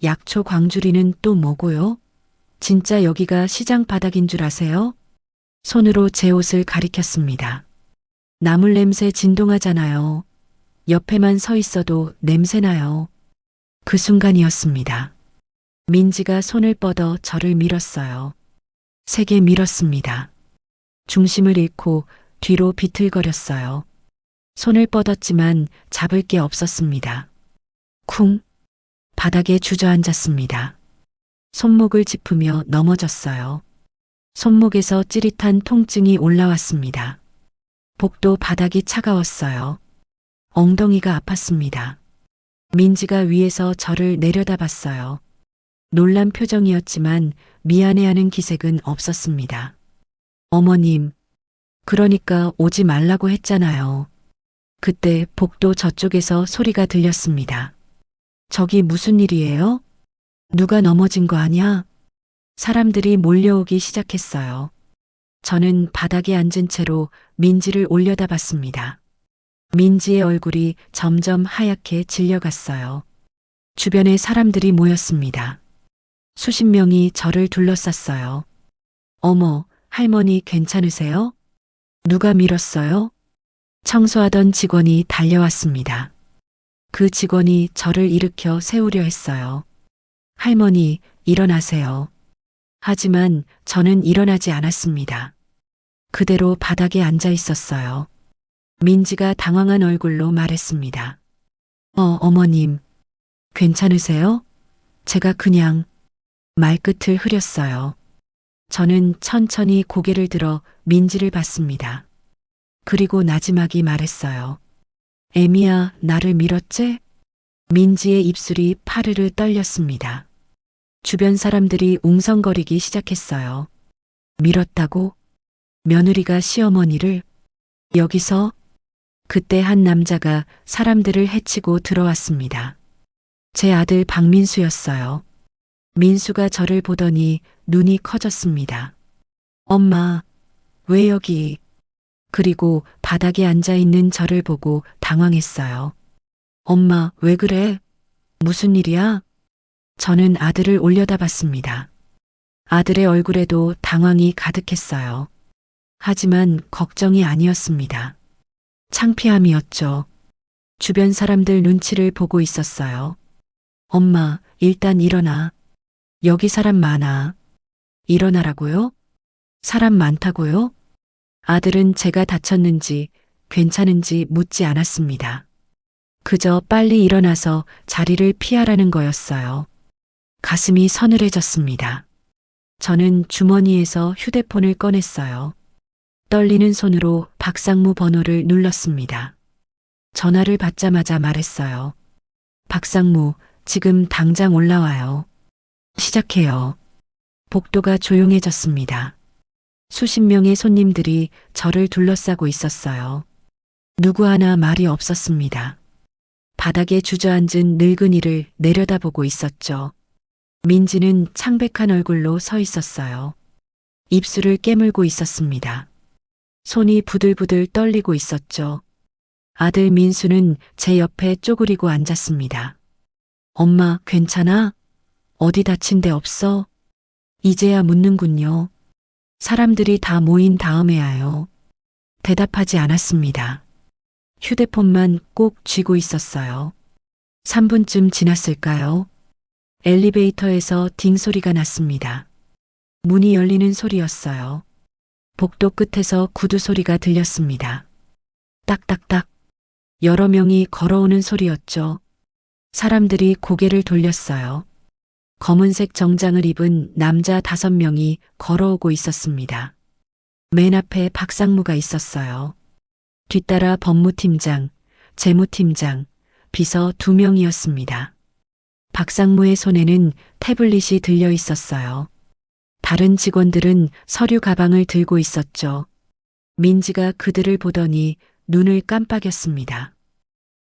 약초 광주리는 또 뭐고요? 진짜 여기가 시장 바닥인 줄 아세요? 손으로 제 옷을 가리켰습니다. 나물 냄새 진동하잖아요. 옆에만 서 있어도 냄새나요. 그 순간이었습니다. 민지가 손을 뻗어 저를 밀었어요. 세게 밀었습니다. 중심을 잃고 뒤로 비틀거렸어요. 손을 뻗었지만 잡을 게 없었습니다. 쿵! 바닥에 주저앉았습니다. 손목을 짚으며 넘어졌어요. 손목에서 찌릿한 통증이 올라왔습니다. 복도 바닥이 차가웠어요. 엉덩이가 아팠습니다. 민지가 위에서 저를 내려다봤어요. 놀란 표정이었지만 미안해하는 기색은 없었습니다. 어머님, 그러니까 오지 말라고 했잖아요. 그때 복도 저쪽에서 소리가 들렸습니다. 저기 무슨 일이에요? 누가 넘어진 거 아냐? 사람들이 몰려오기 시작했어요. 저는 바닥에 앉은 채로 민지를 올려다봤습니다. 민지의 얼굴이 점점 하얗게 질려갔어요. 주변에 사람들이 모였습니다. 수십 명이 저를 둘러쌌어요. 어머, 할머니 괜찮으세요? 누가 밀었어요? 청소하던 직원이 달려왔습니다. 그 직원이 저를 일으켜 세우려 했어요. 할머니, 일어나세요. 하지만 저는 일어나지 않았습니다. 그대로 바닥에 앉아 있었어요. 민지가 당황한 얼굴로 말했습니다. 어머님, 괜찮으세요? 제가 그냥 말끝을 흐렸어요. 저는 천천히 고개를 들어 민지를 봤습니다. 그리고 나지막이 말했어요. 애미야, 나를 밀었지? 민지의 입술이 파르르 떨렸습니다. 주변 사람들이 웅성거리기 시작했어요. 밀었다고? 며느리가 시어머니를? 여기서? 그때 한 남자가 사람들을 해치고 들어왔습니다. 제 아들 박민수였어요. 민수가 저를 보더니 눈이 커졌습니다. 엄마, 왜 여기? 그리고 바닥에 앉아 있는 저를 보고 당황했어요. 엄마, 왜 그래? 무슨 일이야? 저는 아들을 올려다봤습니다. 아들의 얼굴에도 당황이 가득했어요. 하지만 걱정이 아니었습니다. 창피함이었죠. 주변 사람들 눈치를 보고 있었어요. 엄마, 일단 일어나. 여기 사람 많아. 일어나라고요? 사람 많다고요? 아들은 제가 다쳤는지 괜찮은지 묻지 않았습니다. 그저 빨리 일어나서 자리를 피하라는 거였어요. 가슴이 서늘해졌습니다. 저는 주머니에서 휴대폰을 꺼냈어요. 떨리는 손으로 박상무 번호를 눌렀습니다. 전화를 받자마자 말했어요. 박상무, 지금 당장 올라와요. 시작해요. 복도가 조용해졌습니다. 수십 명의 손님들이 저를 둘러싸고 있었어요. 누구 하나 말이 없었습니다. 바닥에 주저앉은 늙은이를 내려다보고 있었죠. 민지는 창백한 얼굴로 서 있었어요. 입술을 깨물고 있었습니다. 손이 부들부들 떨리고 있었죠. 아들 민수는 제 옆에 쪼그리고 앉았습니다. 엄마, 괜찮아? 어디 다친 데 없어? 이제야 묻는군요. 사람들이 다 모인 다음에야요. 대답하지 않았습니다. 휴대폰만 꼭 쥐고 있었어요. 3분쯤 지났을까요? 엘리베이터에서 딩 소리가 났습니다. 문이 열리는 소리였어요. 복도 끝에서 구두 소리가 들렸습니다. 딱딱딱. 여러 명이 걸어오는 소리였죠. 사람들이 고개를 돌렸어요. 검은색 정장을 입은 남자 5명이 걸어오고 있었습니다. 맨 앞에 박상무가 있었어요. 뒤따라 법무팀장, 재무팀장, 비서 2명이었습니다. 박상무의 손에는 태블릿이 들려 있었어요. 다른 직원들은 서류 가방을 들고 있었죠. 민지가 그들을 보더니 눈을 깜빡였습니다.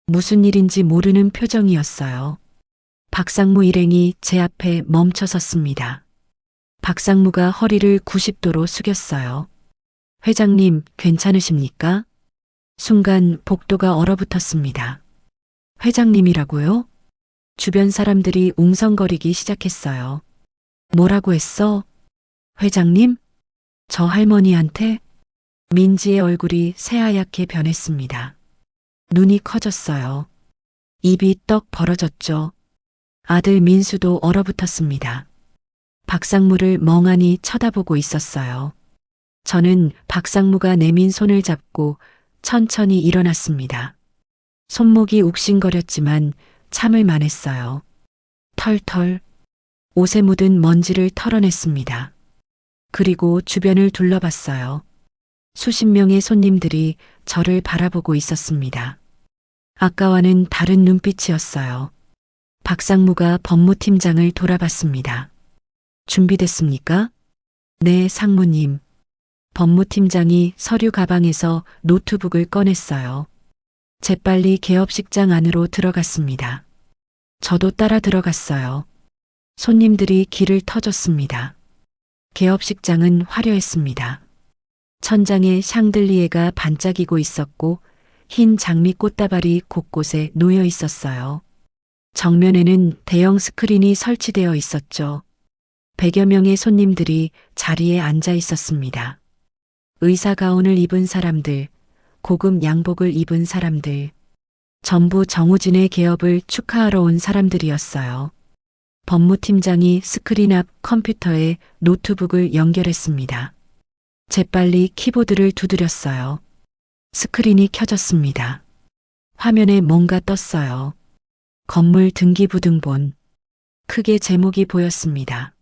무슨 일인지 모르는 표정이었어요. 박상무 일행이 제 앞에 멈춰 섰습니다. 박상무가 허리를 90도로 숙였어요. 회장님, 괜찮으십니까? 순간 복도가 얼어붙었습니다. 회장님이라고요? 주변 사람들이 웅성거리기 시작했어요. 뭐라고 했어? 회장님? 저 할머니한테? 민지의 얼굴이 새하얗게 변했습니다. 눈이 커졌어요. 입이 떡 벌어졌죠. 아들 민수도 얼어붙었습니다. 박상무를 멍하니 쳐다보고 있었어요. 저는 박상무가 내민 손을 잡고 천천히 일어났습니다. 손목이 욱신거렸지만 참을 만했어요. 털털. 옷에 묻은 먼지를 털어냈습니다. 그리고 주변을 둘러봤어요. 수십 명의 손님들이 저를 바라보고 있었습니다. 아까와는 다른 눈빛이었어요. 박상무가 법무팀장을 돌아봤습니다. 준비됐습니까? 네, 상무님. 법무팀장이 서류 가방에서 노트북을 꺼냈어요. 재빨리 개업식장 안으로 들어갔습니다. 저도 따라 들어갔어요. 손님들이 길을 터줬습니다. 개업식장은 화려했습니다. 천장에 샹들리에가 반짝이고 있었고 흰 장미 꽃다발이 곳곳에 놓여 있었어요. 정면에는 대형 스크린이 설치되어 있었죠. 100여 명의 손님들이 자리에 앉아 있었습니다. 의사 가운을 입은 사람들, 고급 양복을 입은 사람들, 전부 정우진의 개업을 축하하러 온 사람들이었어요. 법무팀장이 스크린 앞 컴퓨터에 노트북을 연결했습니다. 재빨리 키보드를 두드렸어요. 스크린이 켜졌습니다. 화면에 뭔가 떴어요. 건물 등기부등본. 크게 제목이 보였습니다.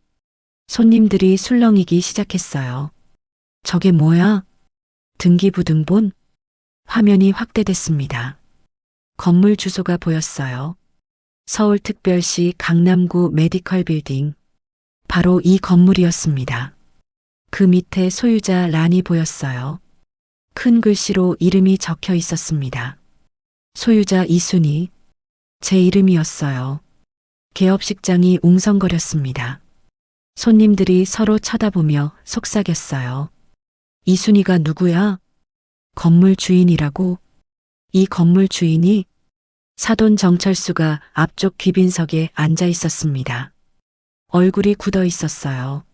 손님들이 술렁이기 시작했어요. 저게 뭐야? 등기부등본? 화면이 확대됐습니다. 건물 주소가 보였어요. 서울특별시 강남구 메디컬 빌딩. 바로 이 건물이었습니다. 그 밑에 소유자 란이 보였어요. 큰 글씨로 이름이 적혀 있었습니다. 소유자 이순희. 제 이름이었어요. 개업식장이 웅성거렸습니다. 손님들이 서로 쳐다보며 속삭였어요. 이순희가 누구야? 건물 주인이라고? 이 건물 주인이? 사돈 정철수가 앞쪽 귀빈석에 앉아 있었습니다. 얼굴이 굳어 있었어요.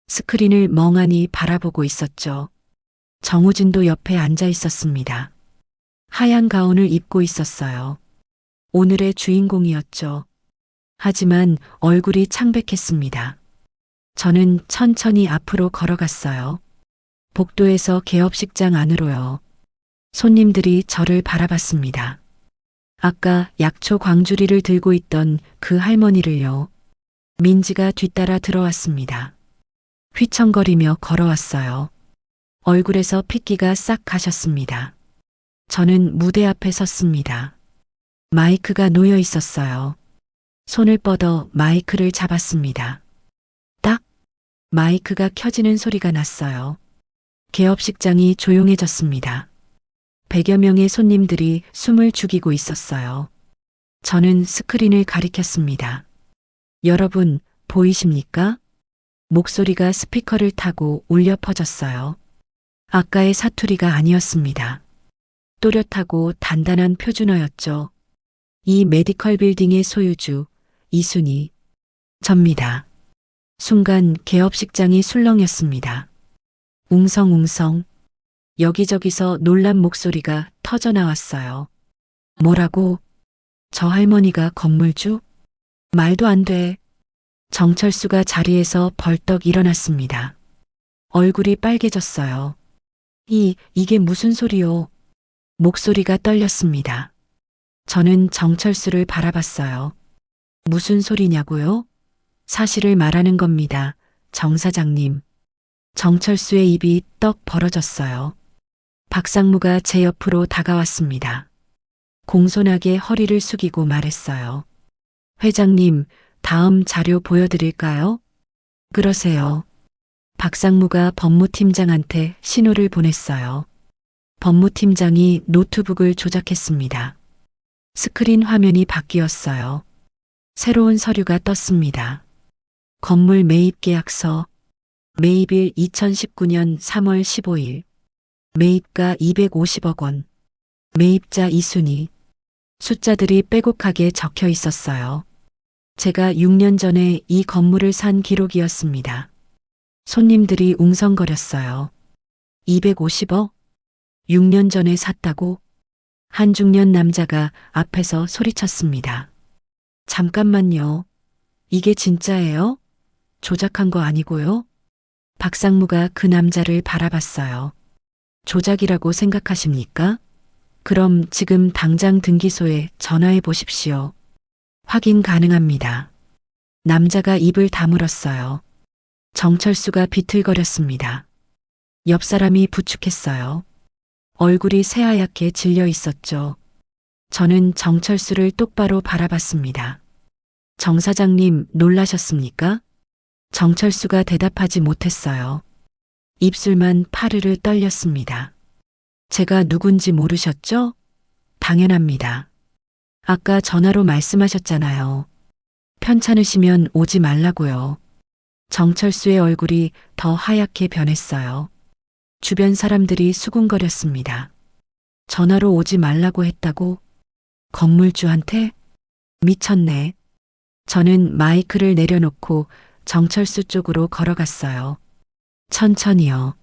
스크린을 멍하니 바라보고 있었죠. 정우진도 옆에 앉아 있었습니다. 하얀 가운을 입고 있었어요. 오늘의 주인공이었죠. 하지만 얼굴이 창백했습니다. 저는 천천히 앞으로 걸어갔어요. 복도에서 개업식장 안으로요. 손님들이 저를 바라봤습니다. 아까 약초 광주리를 들고 있던 그 할머니를요. 민지가 뒤따라 들어왔습니다. 휘청거리며 걸어왔어요. 얼굴에서 핏기가 싹 가셨습니다. 저는 무대 앞에 섰습니다. 마이크가 놓여 있었어요. 손을 뻗어 마이크를 잡았습니다. 딱! 마이크가 켜지는 소리가 났어요. 개업식장이 조용해졌습니다. 100여 명의 손님들이 숨을 죽이고 있었어요. 저는 스크린을 가리켰습니다. 여러분, 보이십니까? 목소리가 스피커를 타고 울려 퍼졌어요. 아까의 사투리가 아니었습니다. 또렷하고 단단한 표준어였죠. 이 메디컬 빌딩의 소유주, 이순희. 접니다. 순간 개업식장이 술렁였습니다. 웅성웅성. 여기저기서 놀란 목소리가 터져나왔어요. 뭐라고? 저 할머니가 건물주? 말도 안 돼. 정철수가 자리에서 벌떡 일어났습니다. 얼굴이 빨개졌어요. 이게 무슨 소리요? 목소리가 떨렸습니다. 저는 정철수를 바라봤어요. 무슨 소리냐고요? 사실을 말하는 겁니다. 정 사장님. 정철수의 입이 떡 벌어졌어요. 박상무가 제 옆으로 다가왔습니다. 공손하게 허리를 숙이고 말했어요. 회장님, 다음 자료 보여드릴까요? 그러세요. 박상무가 법무팀장한테 신호를 보냈어요. 법무팀장이 노트북을 조작했습니다. 스크린 화면이 바뀌었어요. 새로운 서류가 떴습니다. 건물 매입 계약서, 매입일 2019년 3월 15일, 매입가 250억 원, 매입자 이순희. 숫자들이 빼곡하게 적혀 있었어요. 제가 6년 전에 이 건물을 산 기록이었습니다. 손님들이 웅성거렸어요. 250억? 6년 전에 샀다고? 한 중년 남자가 앞에서 소리쳤습니다. 잠깐만요. 이게 진짜예요? 조작한 거 아니고요? 박상무가 그 남자를 바라봤어요. 조작이라고 생각하십니까? 그럼 지금 당장 등기소에 전화해 보십시오. 확인 가능합니다. 남자가 입을 다물었어요. 정철수가 비틀거렸습니다. 옆 사람이 부축했어요. 얼굴이 새하얗게 질려 있었죠. 저는 정철수를 똑바로 바라봤습니다. 정 사장님 놀라셨습니까? 정철수가 대답하지 못했어요. 입술만 파르르 떨렸습니다. 제가 누군지 모르셨죠? 당연합니다. 아까 전화로 말씀하셨잖아요. 편찮으시면 오지 말라고요. 정철수의 얼굴이 더 하얗게 변했어요. 주변 사람들이 수군거렸습니다. 전화로 오지 말라고 했다고? 건물주한테? 미쳤네. 저는 마이크를 내려놓고 정철수 쪽으로 걸어갔어요. 천천히요.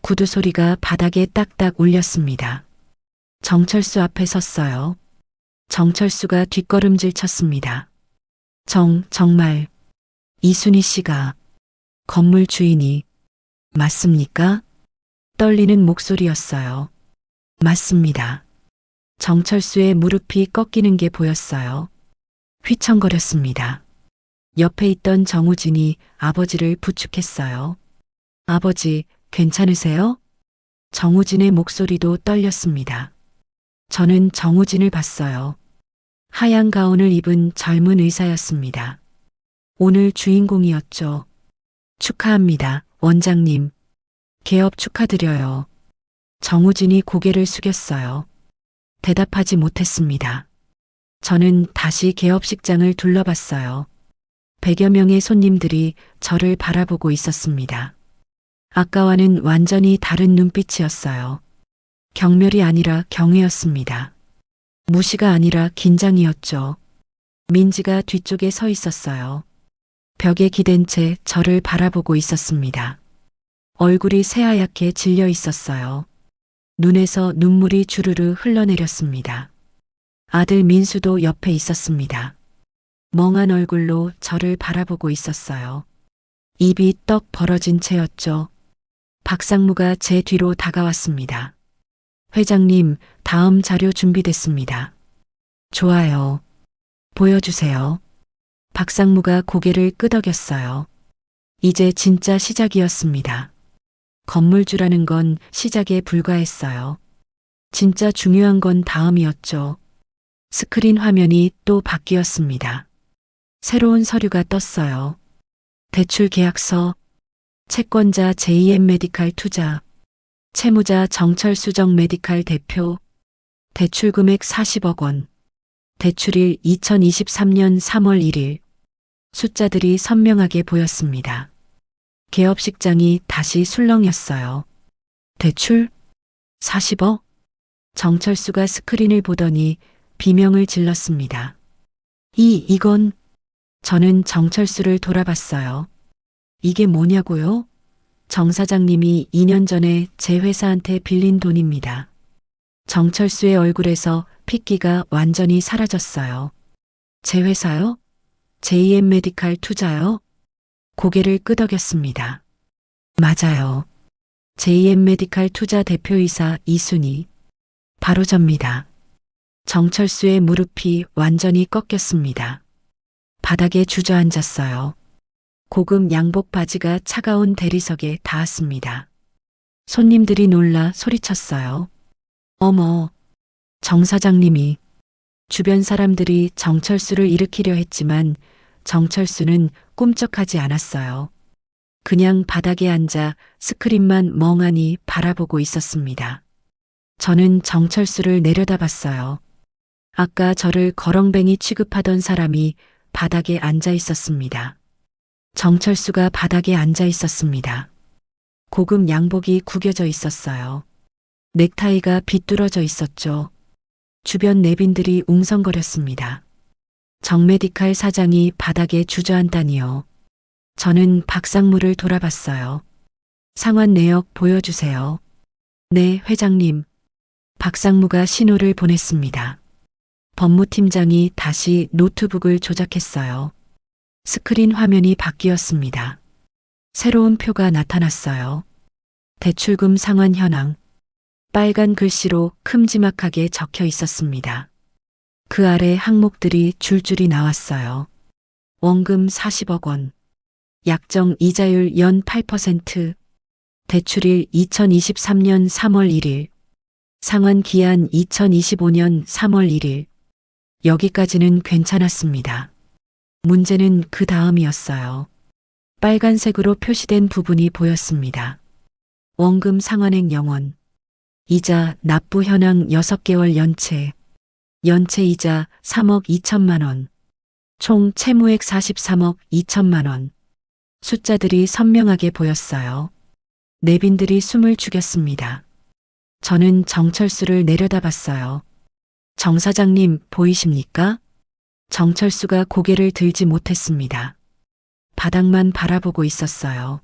구두 소리가 바닥에 딱딱 울렸습니다. 정철수 앞에 섰어요. 정철수가 뒷걸음질 쳤습니다. 정말 이순희 씨가 건물 주인이 맞습니까? 떨리는 목소리였어요. 맞습니다. 정철수의 무릎이 꺾이는 게 보였어요. 휘청거렸습니다. 옆에 있던 정우진이 아버지를 부축했어요. 아버지, 괜찮으세요? 정우진의 목소리도 떨렸습니다. 저는 정우진을 봤어요. 하얀 가운을 입은 젊은 의사였습니다. 오늘 주인공이었죠. 축하합니다, 원장님. 개업 축하드려요. 정우진이 고개를 숙였어요. 대답하지 못했습니다. 저는 다시 개업식장을 둘러봤어요. 100여 명의 손님들이 저를 바라보고 있었습니다. 아까와는 완전히 다른 눈빛이었어요. 경멸이 아니라 경외였습니다. 무시가 아니라 긴장이었죠. 민지가 뒤쪽에 서 있었어요. 벽에 기댄 채 저를 바라보고 있었습니다. 얼굴이 새하얗게 질려 있었어요. 눈에서 눈물이 주르르 흘러내렸습니다. 아들 민수도 옆에 있었습니다. 멍한 얼굴로 저를 바라보고 있었어요. 입이 떡 벌어진 채였죠. 박상무가 제 뒤로 다가왔습니다. 회장님, 다음 자료 준비됐습니다. 좋아요. 보여주세요. 박상무가 고개를 끄덕였어요. 이제 진짜 시작이었습니다. 건물주라는 건 시작에 불과했어요. 진짜 중요한 건 다음이었죠. 스크린 화면이 또 바뀌었습니다. 새로운 서류가 떴어요. 대출 계약서, 채권자 JM 메디칼 투자, 채무자 정철수정 메디칼 대표, 대출 금액 40억 원, 대출일 2023년 3월 1일. 숫자들이 선명하게 보였습니다. 개업식장이 다시 술렁였어요. 대출? 40억? 정철수가 스크린을 보더니 비명을 질렀습니다. 이건... 저는 정철수를 돌아봤어요. 이게 뭐냐고요? 정 사장님이 2년 전에 제 회사한테 빌린 돈입니다. 정철수의 얼굴에서 핏기가 완전히 사라졌어요. 제 회사요? JM 메디칼 투자요? 고개를 끄덕였습니다. 맞아요. JM 메디칼 투자 대표이사 이순희. 바로 접니다. 정철수의 무릎이 완전히 꺾였습니다. 바닥에 주저앉았어요. 고급 양복 바지가 차가운 대리석에 닿았습니다. 손님들이 놀라 소리쳤어요. 어머, 정 사장님이. 주변 사람들이 정철수를 일으키려 했지만 정철수는 꿈쩍하지 않았어요. 그냥 바닥에 앉아 스크린만 멍하니 바라보고 있었습니다. 저는 정철수를 내려다봤어요. 아까 저를 거렁뱅이 취급하던 사람이 바닥에 앉아 있었습니다. 정철수가 바닥에 앉아 있었습니다. 고급 양복이 구겨져 있었어요. 넥타이가 비뚤어져 있었죠. 주변 내빈들이 웅성거렸습니다. 정메디칼 사장이 바닥에 주저앉다니요. 저는 박상무를 돌아봤어요. 상환 내역 보여주세요. 네, 회장님. 박상무가 신호를 보냈습니다. 법무팀장이 다시 노트북을 조작했어요. 스크린 화면이 바뀌었습니다. 새로운 표가 나타났어요. 대출금 상환 현황. 빨간 글씨로 큼지막하게 적혀 있었습니다. 그 아래 항목들이 줄줄이 나왔어요. 원금 40억 원. 약정 이자율 연 8%. 대출일 2023년 3월 1일. 상환 기한 2025년 3월 1일. 여기까지는 괜찮았습니다. 문제는 그 다음이었어요. 빨간색으로 표시된 부분이 보였습니다. 원금 상환액 0원. 이자 납부 현황 6개월 연체. 연체 이자 3억 2천만 원. 총 채무액 43억 2천만 원. 숫자들이 선명하게 보였어요. 내빈들이 숨을 죽였습니다. 저는 정철수를 내려다봤어요. 정 사장님 보이십니까? 정철수가 고개를 들지 못했습니다. 바닥만 바라보고 있었어요.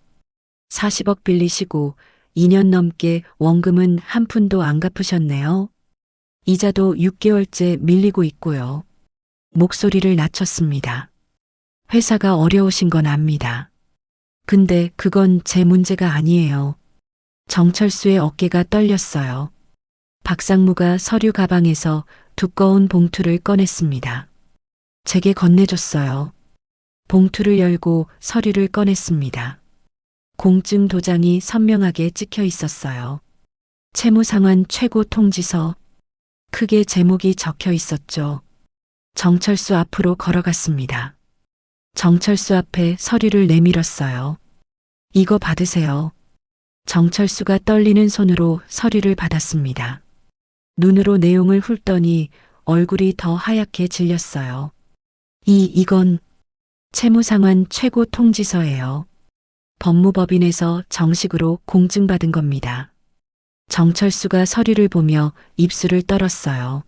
40억 빌리시고 2년 넘게 원금은 한 푼도 안 갚으셨네요. 이자도 6개월째 밀리고 있고요. 목소리를 낮췄습니다. 회사가 어려우신 건 압니다. 근데 그건 제 문제가 아니에요. 정철수의 어깨가 떨렸어요. 박상무가 서류 가방에서 두꺼운 봉투를 꺼냈습니다. 제게 건네줬어요. 봉투를 열고 서류를 꺼냈습니다. 공증 도장이 선명하게 찍혀 있었어요. 채무상환 최고 통지서. 크게 제목이 적혀 있었죠. 정철수 앞으로 걸어갔습니다. 정철수 앞에 서류를 내밀었어요. 이거 받으세요. 정철수가 떨리는 손으로 서류를 받았습니다. 눈으로 내용을 훑더니 얼굴이 더 하얗게 질렸어요. 이건 채무상환 최고 통지서예요. 법무법인에서 정식으로 공증받은 겁니다. 정철수가 서류를 보며 입술을 떨었어요.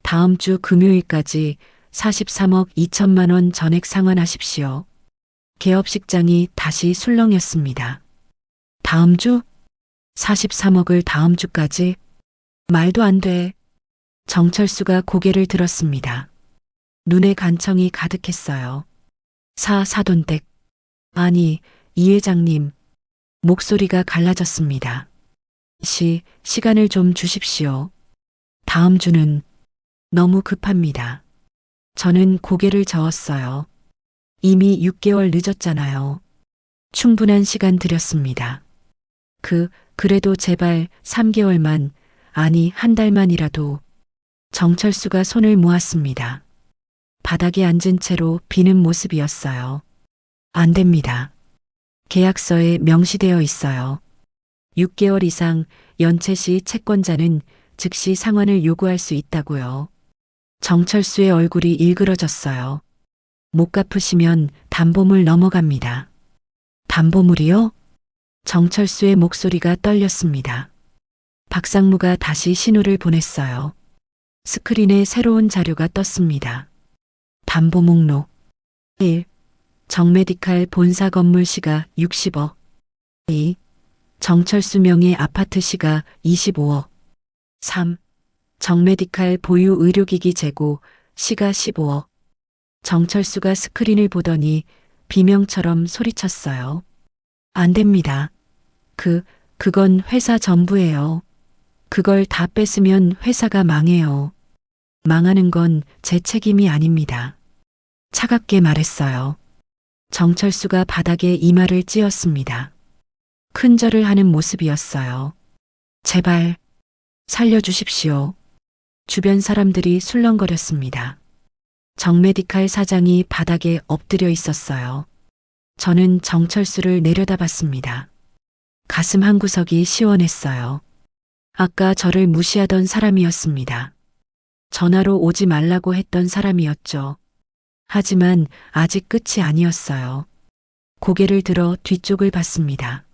다음 주 금요일까지 43억 2천만 원 전액 상환하십시오. 개업식장이 다시 술렁였습니다. 다음 주? 43억을 다음 주까지? 말도 안 돼. 정철수가 고개를 들었습니다. 눈에 간청이 가득했어요. 사돈댁. 아니, 이 회장님. 목소리가 갈라졌습니다. 시간을 좀 주십시오. 다음 주는 너무 급합니다. 저는 고개를 저었어요. 이미 6개월 늦었잖아요. 충분한 시간 드렸습니다. 그래도 제발 3개월만, 아니 한 달만이라도. 정철수가 손을 모았습니다. 바닥에 앉은 채로 비는 모습이었어요. 안 됩니다. 계약서에 명시되어 있어요. 6개월 이상 연체 시 채권자는 즉시 상환을 요구할 수 있다고요. 정철수의 얼굴이 일그러졌어요. 못 갚으시면 담보물 넘어갑니다. 담보물이요? 정철수의 목소리가 떨렸습니다. 박상무가 다시 신호를 보냈어요. 스크린에 새로운 자료가 떴습니다. 담보 목록 1. 정메디칼 본사 건물 시가 60억. 2. 정철수 명의 아파트 시가 25억. 3. 정메디칼 보유 의료기기 재고 시가 15억. 정철수가 스크린을 보더니 비명처럼 소리쳤어요. 안 됩니다. 그건 회사 전부예요. 그걸 다 뺏으면 회사가 망해요. 망하는 건 제 책임이 아닙니다. 차갑게 말했어요. 정철수가 바닥에 이마를 찧었습니다. 큰절을 하는 모습이었어요. 제발 살려주십시오. 주변 사람들이 술렁거렸습니다. 정메디칼 사장이 바닥에 엎드려 있었어요. 저는 정철수를 내려다봤습니다. 가슴 한구석이 시원했어요. 아까 저를 무시하던 사람이었습니다. 전화로 오지 말라고 했던 사람이었죠. 하지만 아직 끝이 아니었어요. 고개를 들어 뒤쪽을 봤습니다.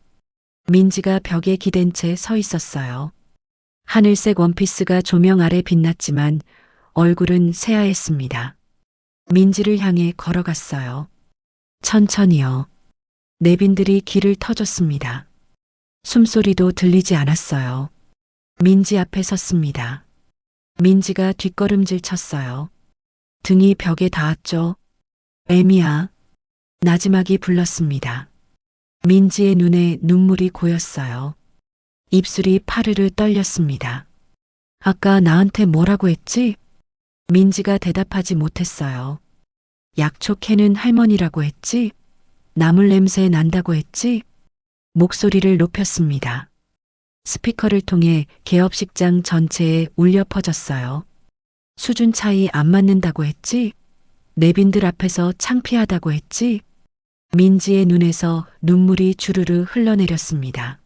민지가 벽에 기댄 채 서 있었어요. 하늘색 원피스가 조명 아래 빛났지만 얼굴은 새하였습니다. 민지를 향해 걸어갔어요. 천천히요. 내빈들이 길을 터줬습니다. 숨소리도 들리지 않았어요. 민지 앞에 섰습니다. 민지가 뒷걸음질 쳤어요. 등이 벽에 닿았죠. 애미야. 나지막이 불렀습니다. 민지의 눈에 눈물이 고였어요. 입술이 파르르 떨렸습니다. 아까 나한테 뭐라고 했지? 민지가 대답하지 못했어요. 약초 캐는 할머니라고 했지? 나물 냄새 난다고 했지? 목소리를 높였습니다. 스피커를 통해 개업식장 전체에 울려 퍼졌어요. 수준 차이 안 맞는다고 했지? 내빈들 앞에서 창피하다고 했지? 민지의 눈에서 눈물이 주르르 흘러내렸습니다.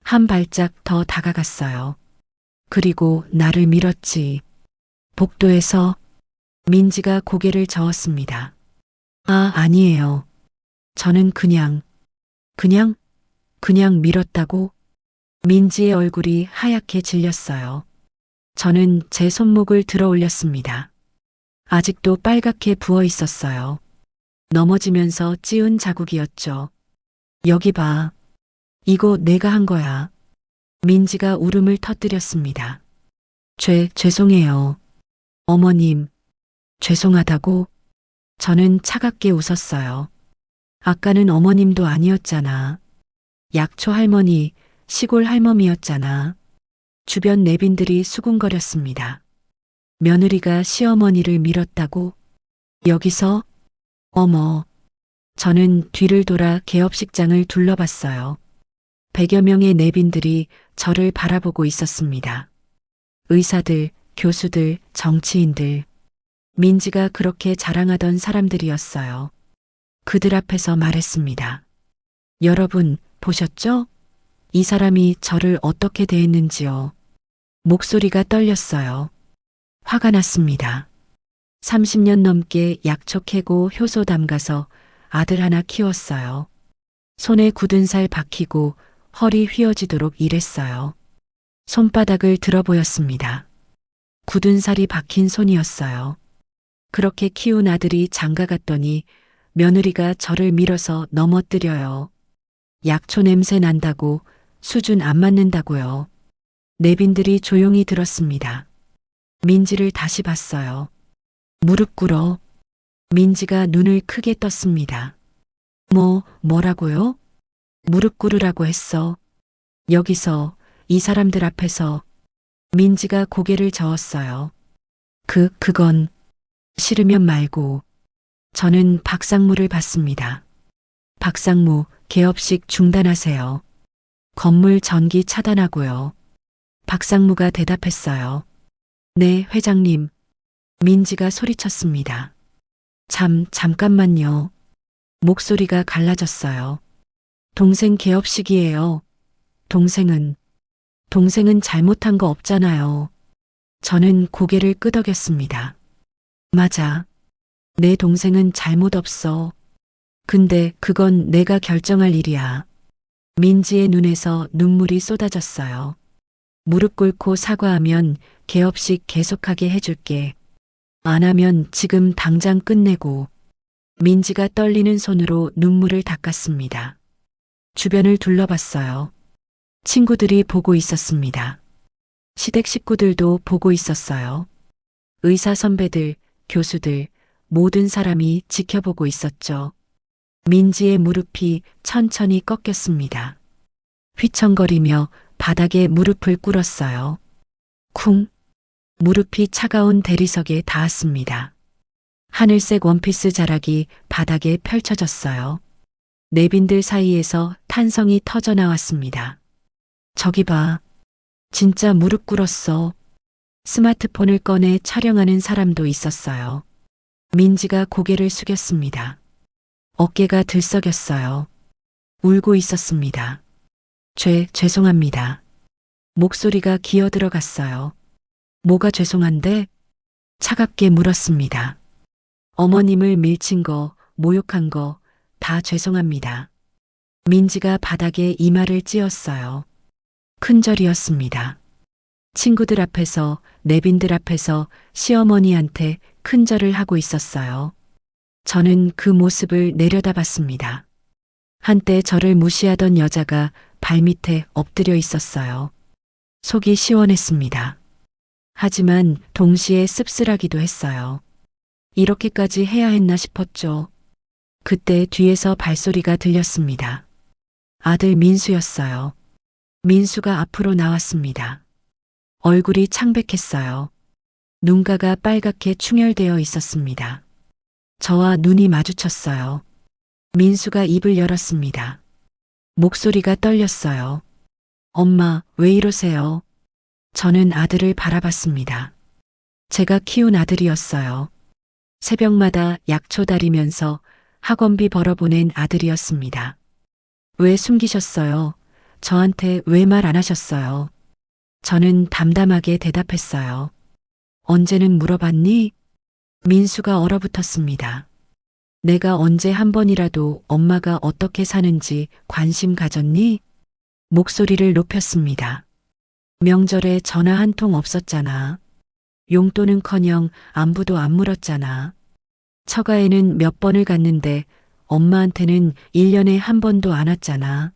한 발짝 더 다가갔어요. 그리고 나를 밀었지. 복도에서. 민지가 고개를 저었습니다. 아니에요. 저는 그냥 밀었다고? 민지의 얼굴이 하얗게 질렸어요. 저는 제 손목을 들어 올렸습니다. 아직도 빨갛게 부어 있었어요. 넘어지면서 찌운 자국이었죠. 여기 봐. 이거 내가 한 거야. 민지가 울음을 터뜨렸습니다. 죄송해요. 어머님, 죄송하다고? 저는 차갑게 웃었어요. 아까는 어머님도 아니었잖아. 약초 할머니, 시골 할멈이었잖아. 주변 내빈들이 수군거렸습니다. 며느리가 시어머니를 밀었다고? 여기서? 어머. 저는 뒤를 돌아 개업식장을 둘러봤어요. 100여 명의 내빈들이 저를 바라보고 있었습니다. 의사들, 교수들, 정치인들. 민지가 그렇게 자랑하던 사람들이었어요. 그들 앞에서 말했습니다. 여러분, 보셨죠? 이 사람이 저를 어떻게 대했는지요. 목소리가 떨렸어요. 화가 났습니다. 30년 넘게 약초 캐고 효소 담가서 아들 하나 키웠어요. 손에 굳은 살 박히고 허리 휘어지도록 일했어요. 손바닥을 들어 보였습니다. 굳은 살이 박힌 손이었어요. 그렇게 키운 아들이 장가 갔더니 며느리가 저를 밀어서 넘어뜨려요. 약초 냄새 난다고, 수준 안 맞는다고요. 내빈들이 조용히 들었습니다. 민지를 다시 봤어요. 무릎 꿇어. 민지가 눈을 크게 떴습니다. 뭐라고요? 무릎 꿇으라고 했어. 여기서, 이 사람들 앞에서. 민지가 고개를 저었어요. 그건 싫으면 말고. 저는 박상무를 봤습니다. 박상무, 개업식 중단하세요. 건물 전기 차단하고요. 박상무가 대답했어요. 네, 회장님. 민지가 소리쳤습니다. 잠깐만요. 목소리가 갈라졌어요. 동생 개업식이에요. 동생은 잘못한 거 없잖아요. 저는 고개를 끄덕였습니다. 맞아. 내 동생은 잘못 없어. 근데 그건 내가 결정할 일이야. 민지의 눈에서 눈물이 쏟아졌어요. 무릎 꿇고 사과하면 개업식 계속하게 해줄게. 안 하면 지금 당장 끝내고. 민지가 떨리는 손으로 눈물을 닦았습니다. 주변을 둘러봤어요. 친구들이 보고 있었습니다. 시댁 식구들도 보고 있었어요. 의사 선배들, 교수들, 모든 사람이 지켜보고 있었죠. 민지의 무릎이 천천히 꺾였습니다. 휘청거리며 바닥에 무릎을 꿇었어요. 쿵! 무릎이 차가운 대리석에 닿았습니다. 하늘색 원피스 자락이 바닥에 펼쳐졌어요. 내빈들 사이에서 탄성이 터져 나왔습니다. 저기 봐. 진짜 무릎 꿇었어. 스마트폰을 꺼내 촬영하는 사람도 있었어요. 민지가 고개를 숙였습니다. 어깨가 들썩였어요. 울고 있었습니다. 죄송합니다. 목소리가 기어 들어갔어요. 뭐가 죄송한데? 차갑게 물었습니다. 어머님을 밀친 거, 모욕한 거, 다 죄송합니다. 민지가 바닥에 이마를 찧었어요. 큰절이었습니다. 친구들 앞에서, 내빈들 앞에서 시어머니한테 큰절을 하고 있었어요. 저는 그 모습을 내려다봤습니다. 한때 저를 무시하던 여자가 발밑에 엎드려 있었어요. 속이 시원했습니다. 하지만 동시에 씁쓸하기도 했어요. 이렇게까지 해야 했나 싶었죠. 그때 뒤에서 발소리가 들렸습니다. 아들 민수였어요. 민수가 앞으로 나왔습니다. 얼굴이 창백했어요. 눈가가 빨갛게 충혈되어 있었습니다. 저와 눈이 마주쳤어요. 민수가 입을 열었습니다. 목소리가 떨렸어요. 엄마, 왜 이러세요? 저는 아들을 바라봤습니다. 제가 키운 아들이었어요. 새벽마다 약초 다리면서 학원비 벌어보낸 아들이었습니다. 왜 숨기셨어요? 저한테 왜 말 안 하셨어요? 저는 담담하게 대답했어요. 언제는 물어봤니? 민수가 얼어붙었습니다. 내가 언제 한 번이라도 엄마가 어떻게 사는지 관심 가졌니? 목소리를 높였습니다. 명절에 전화 한 통 없었잖아. 용돈은커녕 안부도 안 물었잖아. 처가에는 몇 번을 갔는데 엄마한테는 1년에 한 번도 안 왔잖아.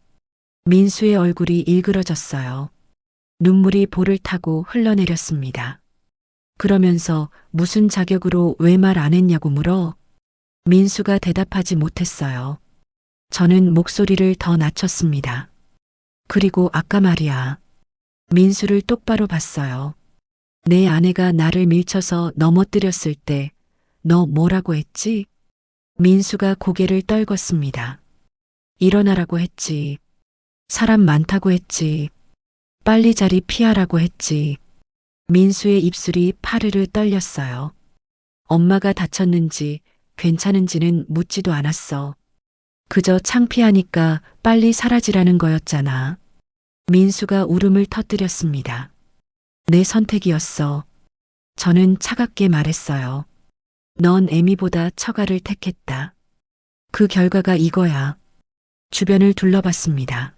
민수의 얼굴이 일그러졌어요. 눈물이 볼을 타고 흘러내렸습니다. 그러면서 무슨 자격으로 왜 말 안 했냐고 물어. 민수가 대답하지 못했어요. 저는 목소리를 더 낮췄습니다. 그리고 아까 말이야. 민수를 똑바로 봤어요. 내 아내가 나를 밀쳐서 넘어뜨렸을 때 너 뭐라고 했지? 민수가 고개를 떨궜습니다. 일어나라고 했지. 사람 많다고 했지. 빨리 자리 피하라고 했지. 민수의 입술이 파르르 떨렸어요. 엄마가 다쳤는지 괜찮은지는 묻지도 않았어. 그저 창피하니까 빨리 사라지라는 거였잖아. 민수가 울음을 터뜨렸습니다. 내 선택이었어. 저는 차갑게 말했어요. 넌 애미보다 처가를 택했다. 그 결과가 이거야. 주변을 둘러봤습니다.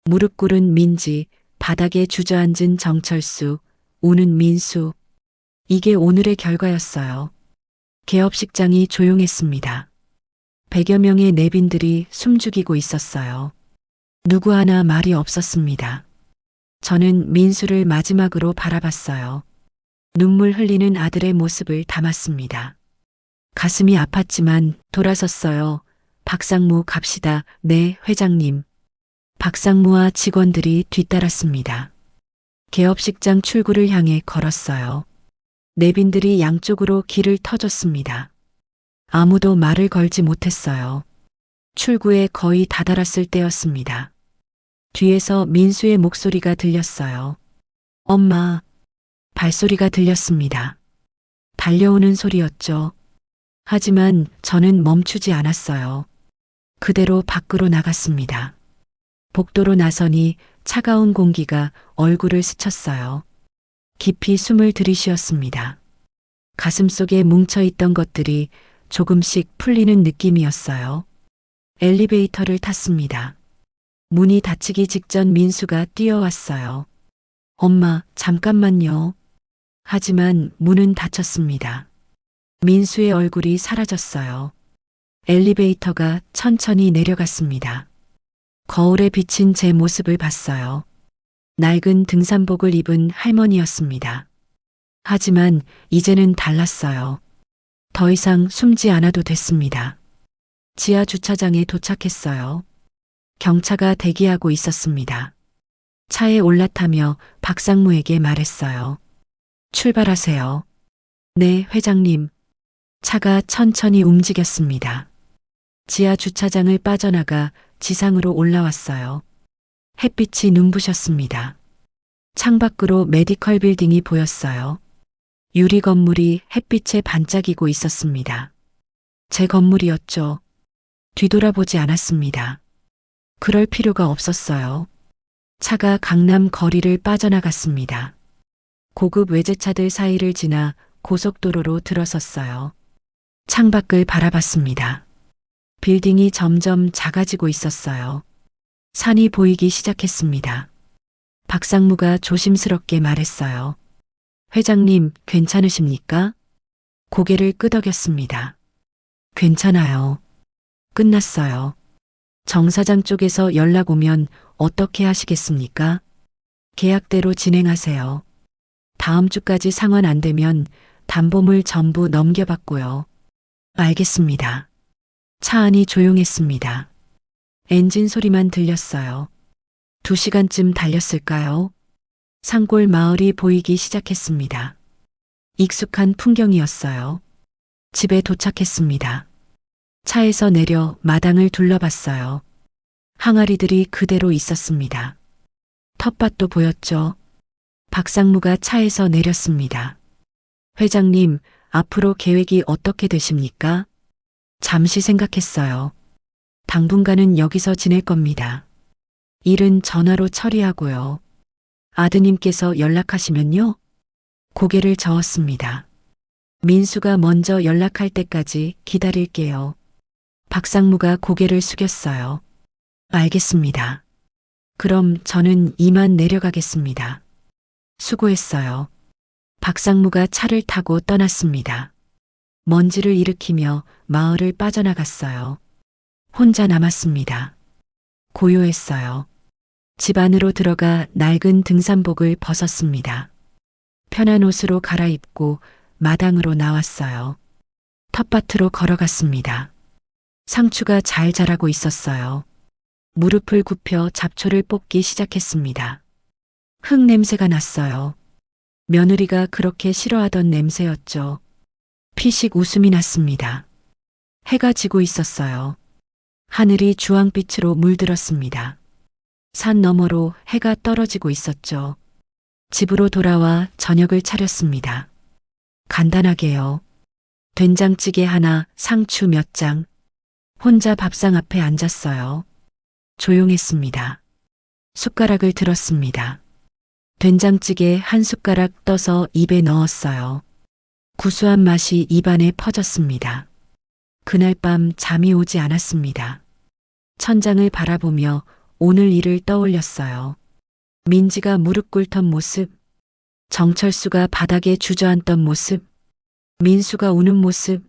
무릎 꿇은 민지, 바닥에 주저앉은 정철수, 우는 민수. 이게 오늘의 결과였어요. 개업식장이 조용했습니다. 100여 명의 내빈들이 숨죽이고 있었어요. 누구 하나 말이 없었습니다. 저는 민수를 마지막으로 바라봤어요. 눈물 흘리는 아들의 모습을 담았습니다. 가슴이 아팠지만 돌아섰어요. 박상무 갑시다. 네, 회장님. 박상무와 직원들이 뒤따랐습니다. 개업식장 출구를 향해 걸었어요. 내빈들이 양쪽으로 길을 터줬습니다. 아무도 말을 걸지 못했어요. 출구에 거의 다다랐을 때였습니다. 뒤에서 민수의 목소리가 들렸어요. 엄마. 발소리가 들렸습니다. 달려오는 소리였죠. 하지만 저는 멈추지 않았어요. 그대로 밖으로 나갔습니다. 복도로 나서니 차가운 공기가 얼굴을 스쳤어요. 깊이 숨을 들이쉬었습니다. 가슴속에 뭉쳐있던 것들이 조금씩 풀리는 느낌이었어요. 엘리베이터를 탔습니다. 문이 닫히기 직전 민수가 뛰어왔어요. 엄마, 잠깐만요. 하지만 문은 닫혔습니다. 민수의 얼굴이 사라졌어요. 엘리베이터가 천천히 내려갔습니다. 거울에 비친 제 모습을 봤어요. 낡은 등산복을 입은 할머니였습니다. 하지만 이제는 달랐어요. 더 이상 숨지 않아도 됐습니다. 지하 주차장에 도착했어요. 경차가 대기하고 있었습니다. 차에 올라타며 박상무에게 말했어요. 출발하세요. 네, 회장님. 차가 천천히 움직였습니다. 지하 주차장을 빠져나가 지상으로 올라왔어요. 햇빛이 눈부셨습니다. 창밖으로 메디컬 빌딩이 보였어요. 유리 건물이 햇빛에 반짝이고 있었습니다. 제 건물이었죠. 뒤돌아보지 않았습니다. 그럴 필요가 없었어요. 차가 강남 거리를 빠져나갔습니다. 고급 외제차들 사이를 지나 고속도로로 들어섰어요. 창밖을 바라봤습니다. 빌딩이 점점 작아지고 있었어요. 산이 보이기 시작했습니다. 박상무가 조심스럽게 말했어요. 회장님, 괜찮으십니까? 고개를 끄덕였습니다. 괜찮아요. 끝났어요. 정 사장 쪽에서 연락 오면 어떻게 하시겠습니까? 계약대로 진행하세요. 다음 주까지 상환 안 되면 담보물 전부 넘겨받고요. 알겠습니다. 차 안이 조용했습니다. 엔진 소리만 들렸어요. 2시간쯤 달렸을까요? 산골 마을이 보이기 시작했습니다. 익숙한 풍경이었어요. 집에 도착했습니다. 차에서 내려 마당을 둘러봤어요. 항아리들이 그대로 있었습니다. 텃밭도 보였죠. 박상무가 차에서 내렸습니다. 회장님, 앞으로 계획이 어떻게 되십니까? 잠시 생각했어요. 당분간은 여기서 지낼 겁니다. 일은 전화로 처리하고요. 아드님께서 연락하시면요? 고개를 저었습니다. 민수가 먼저 연락할 때까지 기다릴게요. 박상무가 고개를 숙였어요. 알겠습니다. 그럼 저는 이만 내려가겠습니다. 수고했어요. 박상무가 차를 타고 떠났습니다. 먼지를 일으키며 마을을 빠져나갔어요. 혼자 남았습니다. 고요했어요. 집 안으로 들어가 낡은 등산복을 벗었습니다. 편한 옷으로 갈아입고 마당으로 나왔어요. 텃밭으로 걸어갔습니다. 상추가 잘 자라고 있었어요. 무릎을 굽혀 잡초를 뽑기 시작했습니다. 흙 냄새가 났어요. 며느리가 그렇게 싫어하던 냄새였죠. 피식 웃음이 났습니다. 해가 지고 있었어요. 하늘이 주황빛으로 물들었습니다. 산 너머로 해가 떨어지고 있었죠. 집으로 돌아와 저녁을 차렸습니다. 간단하게요. 된장찌개 하나, 상추 몇 장. 혼자 밥상 앞에 앉았어요. 조용했습니다. 숟가락을 들었습니다. 된장찌개 한 숟가락 떠서 입에 넣었어요. 구수한 맛이 입안에 퍼졌습니다. 그날 밤 잠이 오지 않았습니다. 천장을 바라보며 오늘 일을 떠올렸어요. 민지가 무릎 꿇던 모습, 정철수가 바닥에 주저앉던 모습, 민수가 우는 모습,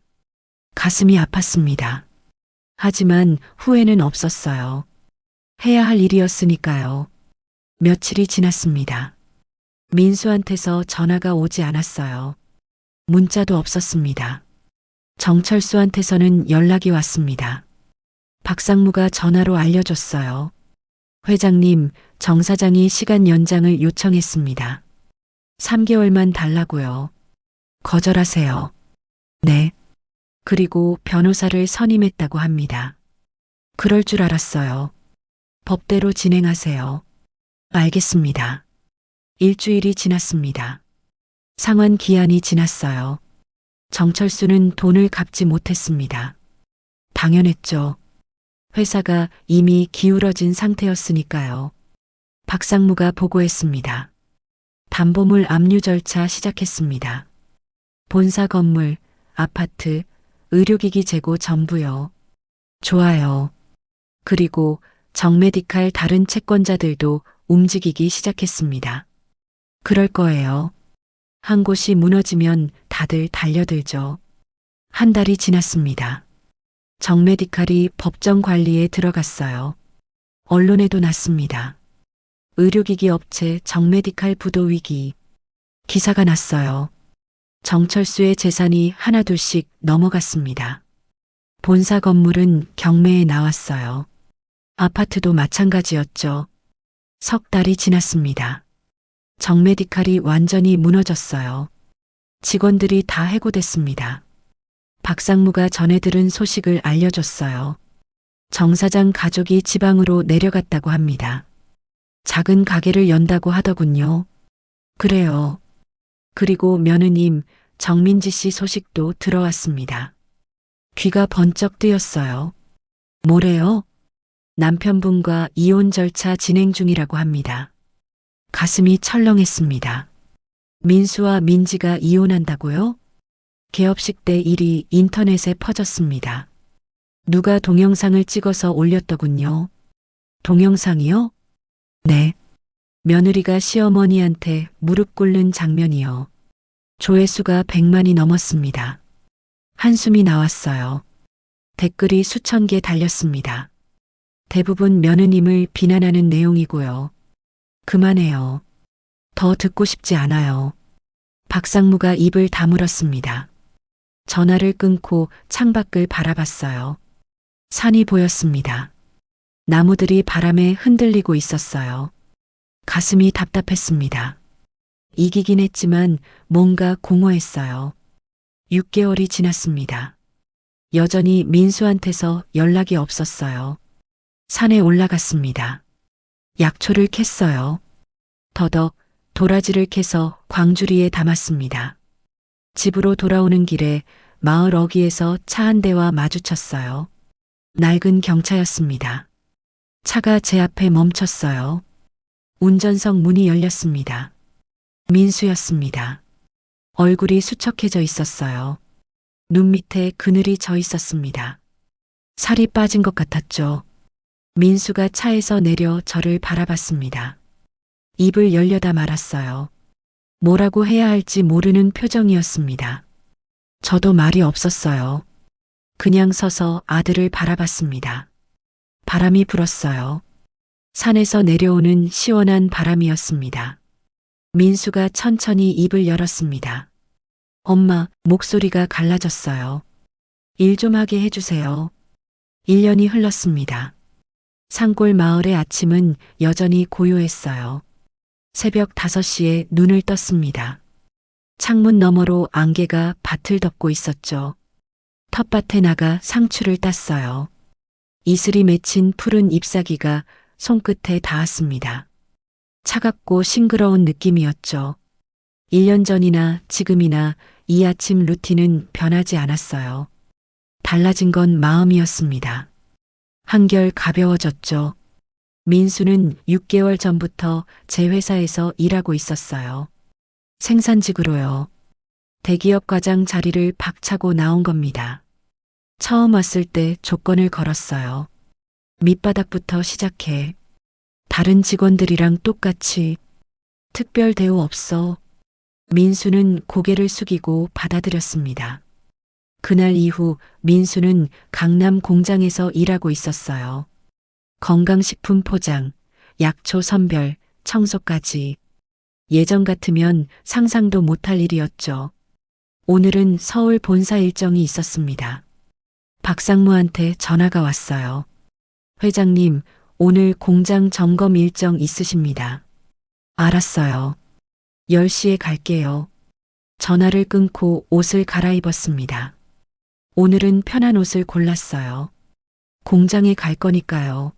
가슴이 아팠습니다. 하지만 후회는 없었어요. 해야 할 일이었으니까요. 며칠이 지났습니다. 민수한테서 전화가 오지 않았어요. 문자도 없었습니다. 정철수한테서는 연락이 왔습니다. 박상무가 전화로 알려줬어요. 회장님, 정 사장이 시간 연장을 요청했습니다. 3개월만 달라고요. 거절하세요. 네. 그리고 변호사를 선임했다고 합니다. 그럴 줄 알았어요. 법대로 진행하세요. 알겠습니다. 일주일이 지났습니다. 상환 기한이 지났어요. 정철수는 돈을 갚지 못했습니다. 당연했죠. 회사가 이미 기울어진 상태였으니까요. 박상무가 보고했습니다. 담보물 압류 절차 시작했습니다. 본사 건물, 아파트, 의료기기 재고 전부요. 좋아요. 그리고 정메디칼 다른 채권자들도 움직이기 시작했습니다. 그럴 거예요. 한 곳이 무너지면 다들 달려들죠. 한 달이 지났습니다. 정메디칼이 법정 관리에 들어갔어요. 언론에도 났습니다. 의료기기 업체 정메디칼 부도 위기. 기사가 났어요. 정철수의 재산이 하나둘씩 넘어갔습니다. 본사 건물은 경매에 나왔어요. 아파트도 마찬가지였죠. 석 달이 지났습니다. 정메디칼이 완전히 무너졌어요. 직원들이 다 해고됐습니다. 박상무가 전해 들은 소식을 알려줬어요. 정 사장 가족이 지방으로 내려갔다고 합니다. 작은 가게를 연다고 하더군요. 그래요. 그리고 며느님 정민지 씨 소식도 들어왔습니다. 귀가 번쩍 뜨였어요. 뭐래요? 남편분과 이혼 절차 진행 중이라고 합니다. 가슴이 철렁했습니다. 민수와 민지가 이혼한다고요? 개업식 때 일이 인터넷에 퍼졌습니다. 누가 동영상을 찍어서 올렸더군요. 동영상이요? 네. 며느리가 시어머니한테 무릎 꿇는 장면이요. 조회수가 100만이 넘었습니다. 한숨이 나왔어요. 댓글이 수천 개 달렸습니다. 대부분 며느님을 비난하는 내용이고요. 그만해요. 더 듣고 싶지 않아요. 박상무가 입을 다물었습니다. 전화를 끊고 창밖을 바라봤어요. 산이 보였습니다. 나무들이 바람에 흔들리고 있었어요. 가슴이 답답했습니다. 이기긴 했지만 뭔가 공허했어요. 6개월이 지났습니다. 여전히 민수한테서 연락이 없었어요. 산에 올라갔습니다. 약초를 캤어요. 더덕, 도라지를 캐서 광주리에 담았습니다. 집으로 돌아오는 길에 마을 어귀에서 차 한 대와 마주쳤어요. 낡은 경차였습니다. 차가 제 앞에 멈췄어요. 운전석 문이 열렸습니다. 민수였습니다. 얼굴이 수척해져 있었어요. 눈 밑에 그늘이 져 있었습니다. 살이 빠진 것 같았죠. 민수가 차에서 내려 저를 바라봤습니다. 입을 열려다 말았어요. 뭐라고 해야 할지 모르는 표정이었습니다. 저도 말이 없었어요. 그냥 서서 아들을 바라봤습니다. 바람이 불었어요. 산에서 내려오는 시원한 바람이었습니다. 민수가 천천히 입을 열었습니다. 엄마, 목소리가 갈라졌어요. 일 좀 하게 해주세요. 1년이 흘렀습니다. 산골 마을의 아침은 여전히 고요했어요. 새벽 5시에 눈을 떴습니다. 창문 너머로 안개가 밭을 덮고 있었죠. 텃밭에 나가 상추를 땄어요. 이슬이 맺힌 푸른 잎사귀가 손끝에 닿았습니다. 차갑고 싱그러운 느낌이었죠. 1년 전이나 지금이나 이 아침 루틴은 변하지 않았어요. 달라진 건 마음이었습니다. 한결 가벼워졌죠. 민수는 6개월 전부터 제 회사에서 일하고 있었어요. 생산직으로요. 대기업 과장 자리를 박차고 나온 겁니다. 처음 왔을 때 조건을 걸었어요. 밑바닥부터 시작해. 다른 직원들이랑 똑같이 특별 대우 없어. 민수는 고개를 숙이고 받아들였습니다. 그날 이후 민수는 강남 공장에서 일하고 있었어요. 건강식품 포장, 약초 선별, 청소까지. 예전 같으면 상상도 못할 일이었죠. 오늘은 서울 본사 일정이 있었습니다. 박상무한테 전화가 왔어요. 회장님, 오늘 공장 점검 일정 있으십니다. 알았어요. 10시에 갈게요. 전화를 끊고 옷을 갈아입었습니다. 오늘은 편한 옷을 골랐어요. 공장에 갈 거니까요.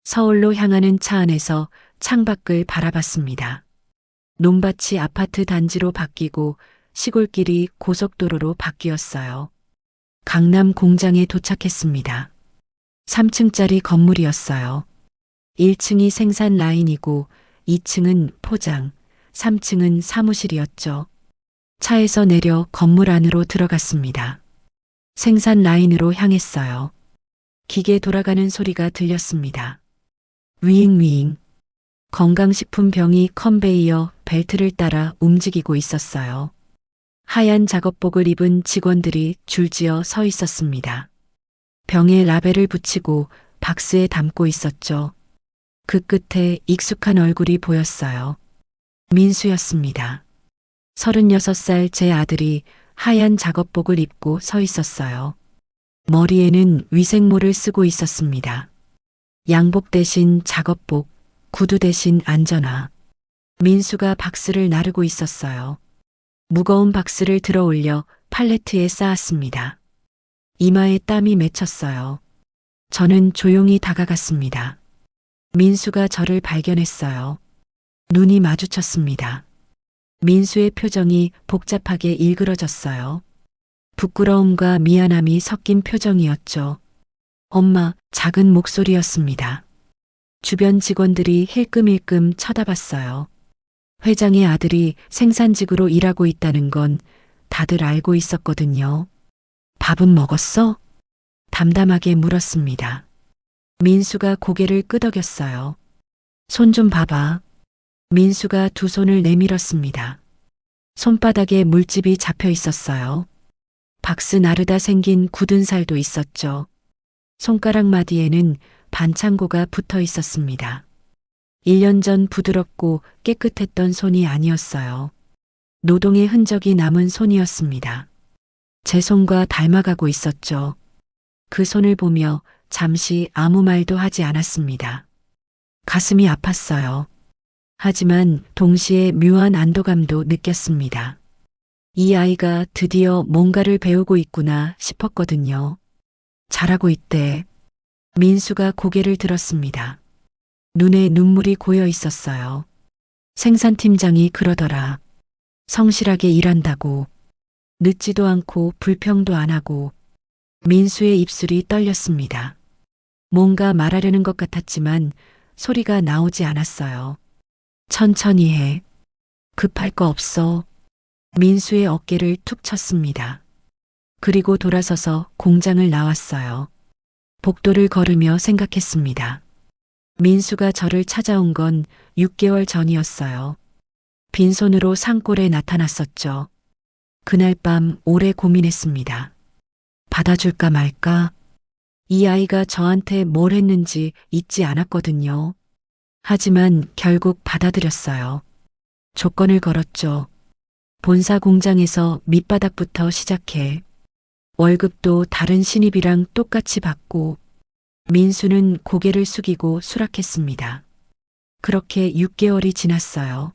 서울로 향하는 차 안에서 창밖을 바라봤습니다. 논밭이 아파트 단지로 바뀌고 시골길이 고속도로로 바뀌었어요. 강남 공장에 도착했습니다. 3층짜리 건물이었어요. 1층이 생산 라인이고 2층은 포장, 3층은 사무실이었죠. 차에서 내려 건물 안으로 들어갔습니다. 생산 라인으로 향했어요. 기계 돌아가는 소리가 들렸습니다. 위잉위잉. 건강식품 병이 컨베이어 벨트를 따라 움직이고 있었어요. 하얀 작업복을 입은 직원들이 줄지어 서 있었습니다. 병에 라벨을 붙이고 박스에 담고 있었죠. 그 끝에 익숙한 얼굴이 보였어요. 민수였습니다. 36살 제 아들이 하얀 작업복을 입고 서 있었어요. 머리에는 위생모를 쓰고 있었습니다. 양복 대신 작업복, 구두 대신 안전화. 민수가 박스를 나르고 있었어요. 무거운 박스를 들어 올려 팔레트에 쌓았습니다. 이마에 땀이 맺혔어요. 저는 조용히 다가갔습니다. 민수가 저를 발견했어요. 눈이 마주쳤습니다. 민수의 표정이 복잡하게 일그러졌어요. 부끄러움과 미안함이 섞인 표정이었죠. 엄마, 작은 목소리였습니다. 주변 직원들이 힐끔힐끔 쳐다봤어요. 회장의 아들이 생산직으로 일하고 있다는 건 다들 알고 있었거든요. 밥은 먹었어? 담담하게 물었습니다. 민수가 고개를 끄덕였어요. 손 좀 봐봐. 민수가 두 손을 내밀었습니다. 손바닥에 물집이 잡혀 있었어요. 박스 나르다 생긴 굳은 살도 있었죠. 손가락 마디에는 반창고가 붙어 있었습니다. 1년 전 부드럽고 깨끗했던 손이 아니었어요. 노동의 흔적이 남은 손이었습니다. 제 손과 닮아가고 있었죠. 그 손을 보며 잠시 아무 말도 하지 않았습니다. 가슴이 아팠어요. 하지만 동시에 묘한 안도감도 느꼈습니다. 이 아이가 드디어 뭔가를 배우고 있구나 싶었거든요. 잘하고 있대. 민수가 고개를 들었습니다. 눈에 눈물이 고여 있었어요. 생산팀장이 그러더라. 성실하게 일한다고. 늦지도 않고 불평도 안 하고. 민수의 입술이 떨렸습니다. 뭔가 말하려는 것 같았지만 소리가 나오지 않았어요. 천천히 해. 급할 거 없어. 민수의 어깨를 툭 쳤습니다. 그리고 돌아서서 공장을 나왔어요. 복도를 걸으며 생각했습니다. 민수가 저를 찾아온 건 6개월 전이었어요. 빈손으로 산골에 나타났었죠. 그날 밤 오래 고민했습니다. 받아줄까 말까? 이 아이가 저한테 뭘 했는지 잊지 않았거든요. 하지만 결국 받아들였어요. 조건을 걸었죠. 본사 공장에서 밑바닥부터 시작해. 월급도 다른 신입이랑 똑같이 받고. 민수는 고개를 숙이고 수락했습니다. 그렇게 6개월이 지났어요.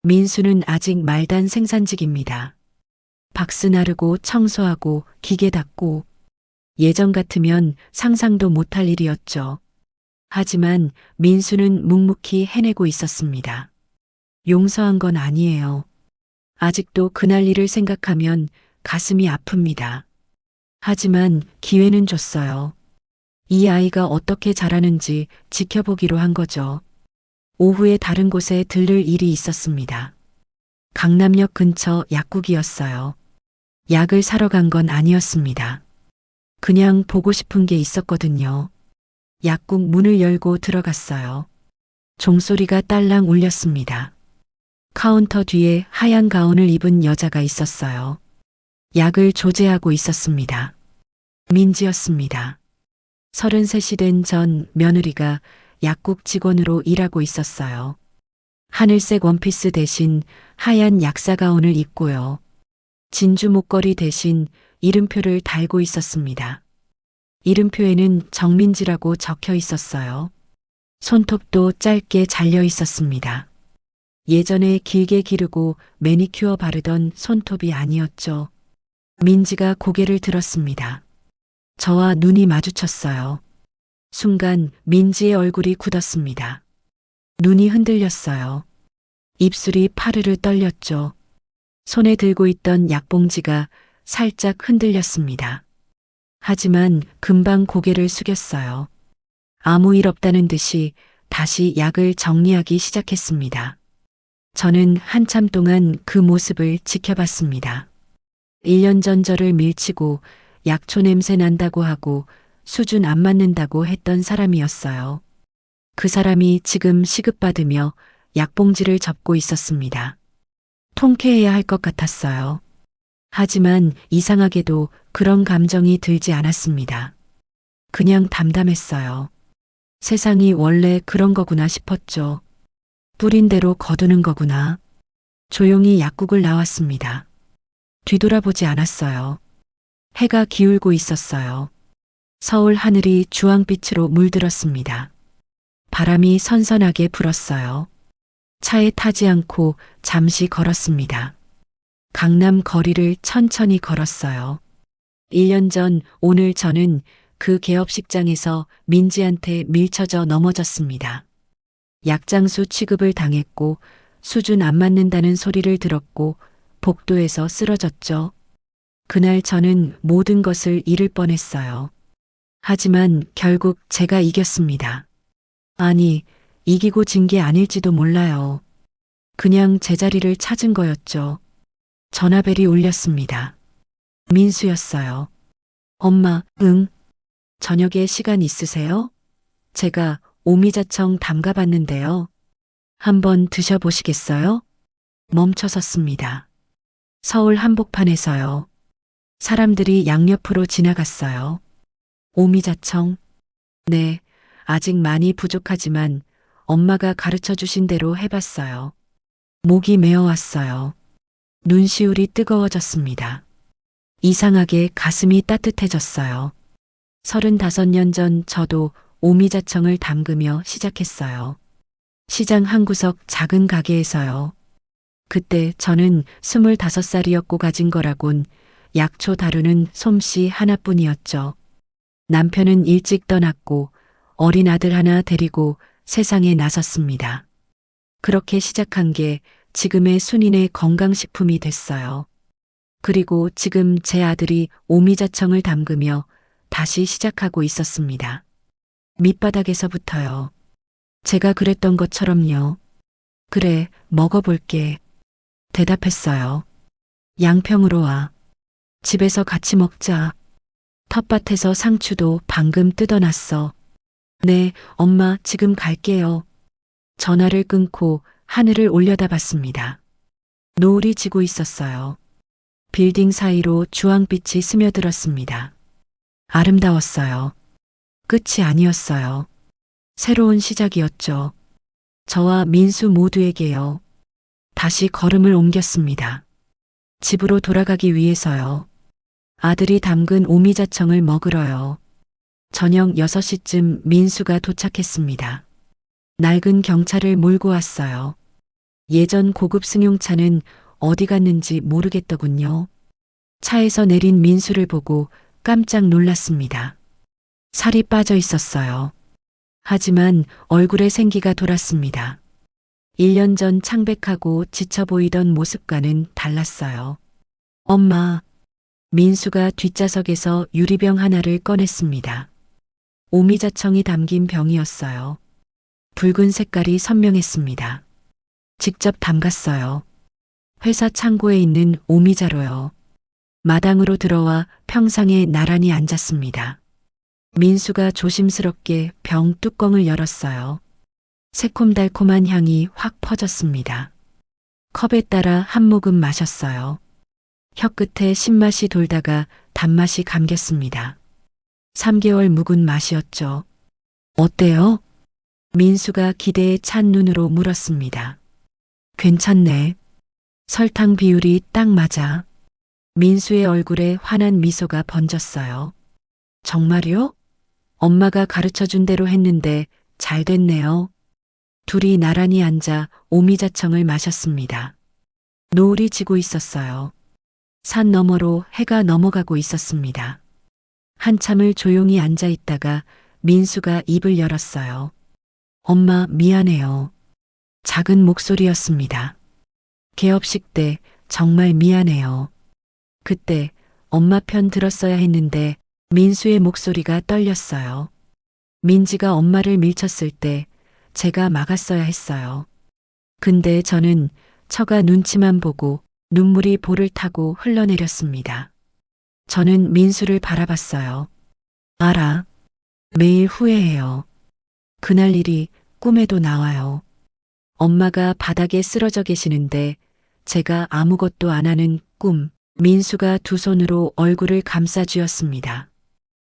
민수는 아직 말단 생산직입니다. 박스 나르고 청소하고 기계 닦고. 예전 같으면 상상도 못할 일이었죠. 하지만 민수는 묵묵히 해내고 있었습니다. 용서한 건 아니에요. 아직도 그날 일을 생각하면 가슴이 아픕니다. 하지만 기회는 줬어요. 이 아이가 어떻게 자라는지 지켜보기로 한 거죠. 오후에 다른 곳에 들를 일이 있었습니다. 강남역 근처 약국이었어요. 약을 사러 간 건 아니었습니다. 그냥 보고 싶은 게 있었거든요. 약국 문을 열고 들어갔어요. 종소리가 딸랑 울렸습니다. 카운터 뒤에 하얀 가운을 입은 여자가 있었어요. 약을 조제하고 있었습니다. 민지였습니다. 33이 된 전 며느리가 약국 직원으로 일하고 있었어요. 하늘색 원피스 대신 하얀 약사 가운을 입고요. 진주 목걸이 대신 이름표를 달고 있었습니다. 이름표에는 정민지라고 적혀 있었어요. 손톱도 짧게 잘려 있었습니다. 예전에 길게 기르고 매니큐어 바르던 손톱이 아니었죠. 민지가 고개를 들었습니다. 저와 눈이 마주쳤어요. 순간 민지의 얼굴이 굳었습니다. 눈이 흔들렸어요. 입술이 파르르 떨렸죠. 손에 들고 있던 약봉지가 살짝 흔들렸습니다. 하지만 금방 고개를 숙였어요. 아무 일 없다는 듯이 다시 약을 정리하기 시작했습니다. 저는 한참 동안 그 모습을 지켜봤습니다. 1년 전 저를 밀치고 약초 냄새 난다고 하고 수준 안 맞는다고 했던 사람이었어요. 그 사람이 지금 시급받으며 약봉지를 접고 있었습니다. 통쾌해야 할 것 같았어요. 하지만 이상하게도 그런 감정이 들지 않았습니다. 그냥 담담했어요. 세상이 원래 그런 거구나 싶었죠. 뿌린 대로 거두는 거구나. 조용히 약국을 나왔습니다. 뒤돌아보지 않았어요. 해가 기울고 있었어요. 서울 하늘이 주황빛으로 물들었습니다. 바람이 선선하게 불었어요. 차에 타지 않고 잠시 걸었습니다. 강남 거리를 천천히 걸었어요. 1년 전 오늘 저는 그 개업식장에서 민지한테 밀쳐져 넘어졌습니다. 약장수 취급을 당했고 수준 안 맞는다는 소리를 들었고 복도에서 쓰러졌죠. 그날 저는 모든 것을 잃을 뻔했어요. 하지만 결국 제가 이겼습니다. 아니, 이기고 진 게 아닐지도 몰라요. 그냥 제자리를 찾은 거였죠. 전화벨이 울렸습니다. 민수였어요. 엄마, 응? 저녁에 시간 있으세요? 제가 오미자청 담가봤는데요. 한번 드셔보시겠어요? 멈춰섰습니다. 서울 한복판에서요. 사람들이 양옆으로 지나갔어요. 오미자청? 네, 아직 많이 부족하지만 엄마가 가르쳐 주신 대로 해봤어요. 목이 메어왔어요. 눈시울이 뜨거워졌습니다. 이상하게 가슴이 따뜻해졌어요. 35년 전 저도 오미자청을 담그며 시작했어요. 시장 한 구석 작은 가게에서요. 그때 저는 25살이었고 가진 거라곤 약초 다루는 솜씨 하나뿐이었죠. 남편은 일찍 떠났고 어린 아들 하나 데리고 세상에 나섰습니다. 그렇게 시작한 게 지금의 순인의 건강식품이 됐어요. 그리고 지금 제 아들이 오미자청을 담그며 다시 시작하고 있었습니다. 밑바닥에서부터요. 제가 그랬던 것처럼요. 그래, 먹어볼게. 대답했어요. 양평으로 와. 집에서 같이 먹자. 텃밭에서 상추도 방금 뜯어놨어. 네, 엄마, 지금 갈게요. 전화를 끊고 하늘을 올려다봤습니다. 노을이 지고 있었어요. 빌딩 사이로 주황빛이 스며들었습니다. 아름다웠어요. 끝이 아니었어요. 새로운 시작이었죠. 저와 민수 모두에게요. 다시 걸음을 옮겼습니다. 집으로 돌아가기 위해서요. 아들이 담근 오미자청을 먹으러요. 저녁 6시쯤 민수가 도착했습니다. 낡은 경차를 몰고 왔어요. 예전 고급 승용차는 어디 갔는지 모르겠더군요. 차에서 내린 민수를 보고 깜짝 놀랐습니다. 살이 빠져 있었어요. 하지만 얼굴에 생기가 돌았습니다. 1년 전 창백하고 지쳐 보이던 모습과는 달랐어요. 엄마, 민수가 뒷좌석에서 유리병 하나를 꺼냈습니다. 오미자청이 담긴 병이었어요. 붉은 색깔이 선명했습니다. 직접 담갔어요. 회사 창고에 있는 오미자로요. 마당으로 들어와 평상에 나란히 앉았습니다. 민수가 조심스럽게 병 뚜껑을 열었어요. 새콤달콤한 향이 확 퍼졌습니다. 컵에 따라 한 모금 마셨어요. 혀끝에 신맛이 돌다가 단맛이 감겼습니다. 3개월 묵은 맛이었죠. 어때요? 민수가 기대에 찬 눈으로 물었습니다. 괜찮네. 설탕 비율이 딱 맞아. 민수의 얼굴에 환한 미소가 번졌어요. 정말요? 엄마가 가르쳐준 대로 했는데 잘 됐네요. 둘이 나란히 앉아 오미자청을 마셨습니다. 노을이 지고 있었어요. 산 너머로 해가 넘어가고 있었습니다. 한참을 조용히 앉아 있다가 민수가 입을 열었어요. 엄마, 미안해요. 작은 목소리였습니다. 개업식 때 정말 미안해요. 그때 엄마 편 들었어야 했는데 민수의 목소리가 떨렸어요. 민지가 엄마를 밀쳤을 때 제가 막았어야 했어요. 근데 저는 처가 눈치만 보고 눈물이 볼을 타고 흘러내렸습니다. 저는 민수를 바라봤어요. 알아. 매일 후회해요. 그날 일이 꿈에도 나와요. 엄마가 바닥에 쓰러져 계시는데 제가 아무것도 안 하는 꿈. 민수가 두 손으로 얼굴을 감싸 쥐었습니다.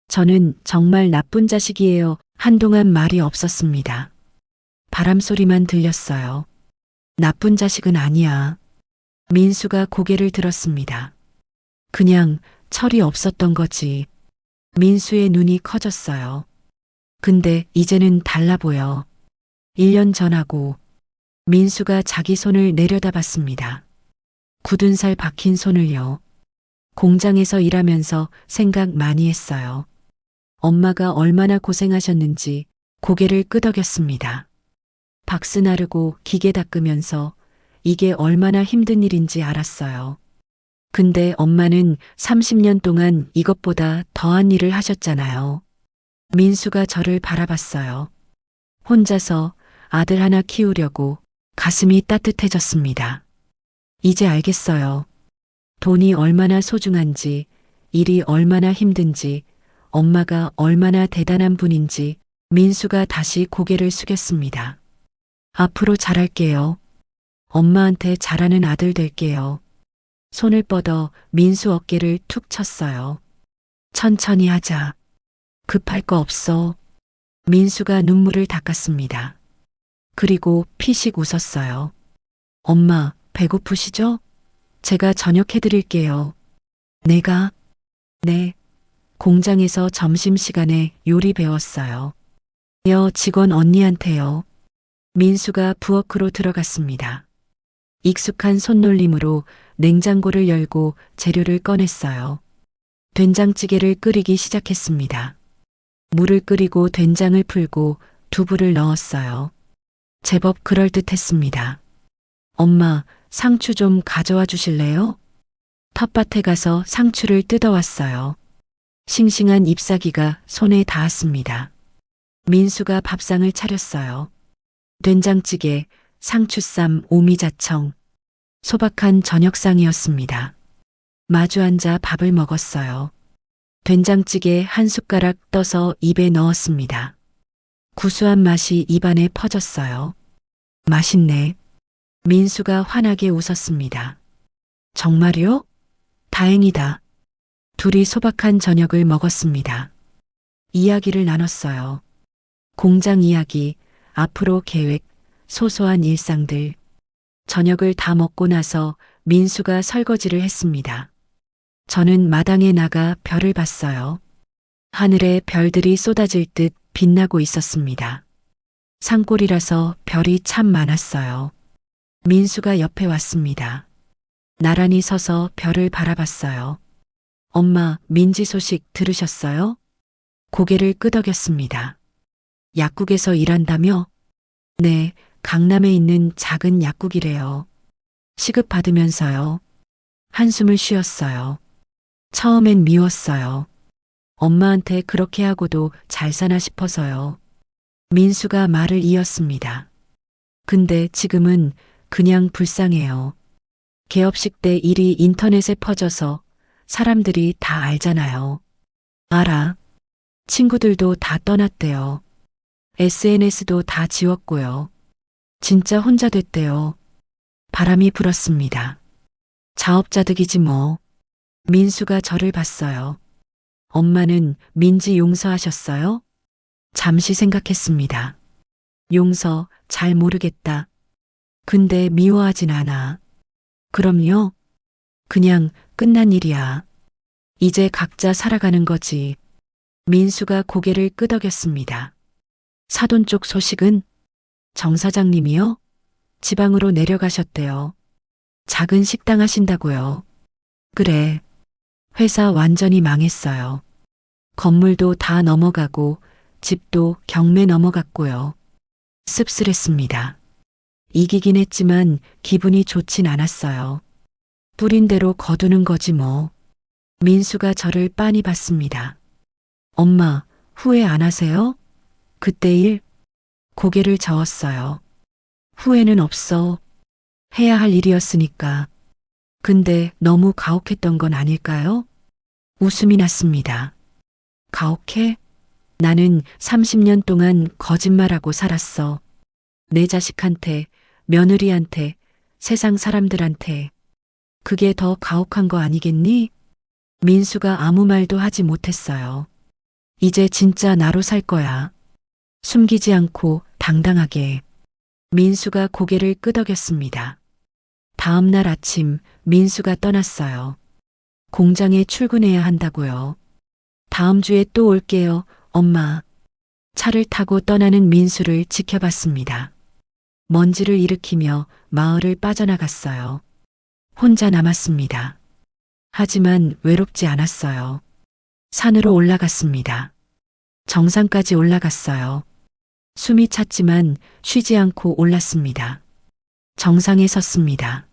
저는 정말 나쁜 자식이에요. 한동안 말이 없었습니다. 바람 소리만 들렸어요. 나쁜 자식은 아니야. 민수가 고개를 들었습니다. 그냥 철이 없었던 거지. 민수의 눈이 커졌어요. 근데 이제는 달라 보여. 1년 전하고. 민수가 자기 손을 내려다봤습니다. 굳은 살 박힌 손을요. 공장에서 일하면서 생각 많이 했어요. 엄마가 얼마나 고생하셨는지 고개를 끄덕였습니다. 박스 나르고 기계 닦으면서 이게 얼마나 힘든 일인지 알았어요. 근데 엄마는 30년 동안 이것보다 더한 일을 하셨잖아요. 민수가 저를 바라봤어요. 혼자서 아들 하나 키우려고 가슴이 따뜻해졌습니다. 이제 알겠어요. 돈이 얼마나 소중한지, 일이 얼마나 힘든지, 엄마가 얼마나 대단한 분인지. 민수가 다시 고개를 숙였습니다. 앞으로 잘할게요. 엄마한테 잘하는 아들 될게요. 손을 뻗어 민수 어깨를 툭 쳤어요. 천천히 하자. 급할 거 없어. 민수가 눈물을 닦았습니다. 그리고 피식 웃었어요. 엄마, 배고프시죠? 제가 저녁 해드릴게요. 내가? 네. 공장에서 점심시간에 요리 배웠어요. 여 직원 언니한테요. 민수가 부엌으로 들어갔습니다. 익숙한 손놀림으로 냉장고를 열고 재료를 꺼냈어요. 된장찌개를 끓이기 시작했습니다. 물을 끓이고 된장을 풀고 두부를 넣었어요. 제법 그럴듯했습니다. 엄마, 상추 좀 가져와 주실래요? 텃밭에 가서 상추를 뜯어왔어요. 싱싱한 잎사귀가 손에 닿았습니다. 민수가 밥상을 차렸어요. 된장찌개, 상추쌈, 오미자청. 소박한 저녁상이었습니다. 마주 앉아 밥을 먹었어요. 된장찌개 한 숟가락 떠서 입에 넣었습니다. 구수한 맛이 입안에 퍼졌어요. 맛있네. 민수가 환하게 웃었습니다. 정말요? 다행이다. 둘이 소박한 저녁을 먹었습니다. 이야기를 나눴어요. 공장 이야기, 앞으로 계획, 소소한 일상들. 저녁을 다 먹고 나서 민수가 설거지를 했습니다. 저는 마당에 나가 별을 봤어요. 하늘에 별들이 쏟아질 듯 빛나고 있었습니다. 산골이라서 별이 참 많았어요. 민수가 옆에 왔습니다. 나란히 서서 별을 바라봤어요. 엄마, 민지 소식 들으셨어요? 고개를 끄덕였습니다. 약국에서 일한다며? 네, 강남에 있는 작은 약국이래요. 시급받으면서요. 한숨을 쉬었어요. 처음엔 미웠어요. 엄마한테 그렇게 하고도 잘 사나 싶어서요. 민수가 말을 이었습니다. 근데 지금은 그냥 불쌍해요. 개업식 때 일이 인터넷에 퍼져서 사람들이 다 알잖아요. 알아. 친구들도 다 떠났대요. SNS도 다 지웠고요. 진짜 혼자 됐대요. 바람이 불었습니다. 자업자득이지 뭐. 민수가 저를 봤어요. 엄마는 민지 용서하셨어요? 잠시 생각했습니다. 용서 잘 모르겠다. 근데 미워하진 않아. 그럼요. 그냥 끝난 일이야. 이제 각자 살아가는 거지. 민수가 고개를 끄덕였습니다. 사돈 쪽 소식은? 정 사장님이요? 지방으로 내려가셨대요. 작은 식당 하신다고요. 그래. 회사 완전히 망했어요. 건물도 다 넘어가고 집도 경매 넘어갔고요. 씁쓸했습니다. 이기긴 했지만 기분이 좋진 않았어요. 뿌린 대로 거두는 거지 뭐. 민수가 저를 빤히 봤습니다. 엄마, 후회 안 하세요? 그때 일? 고개를 저었어요. 후회는 없어. 해야 할 일이었으니까. 근데 너무 가혹했던 건 아닐까요? 웃음이 났습니다. 가혹해? 나는 30년 동안 거짓말하고 살았어. 내 자식한테, 며느리한테, 세상 사람들한테. 그게 더 가혹한 거 아니겠니? 민수가 아무 말도 하지 못했어요. 이제 진짜 나로 살 거야. 숨기지 않고 당당하게. 민수가 고개를 끄덕였습니다. 다음 날 아침 민수가 떠났어요. 공장에 출근해야 한다고요. 다음 주에 또 올게요, 엄마. 차를 타고 떠나는 민수를 지켜봤습니다. 먼지를 일으키며 마을을 빠져나갔어요. 혼자 남았습니다. 하지만 외롭지 않았어요. 산으로 올라갔습니다. 정상까지 올라갔어요. 숨이 찼지만 쉬지 않고 올랐습니다. 정상에 섰습니다.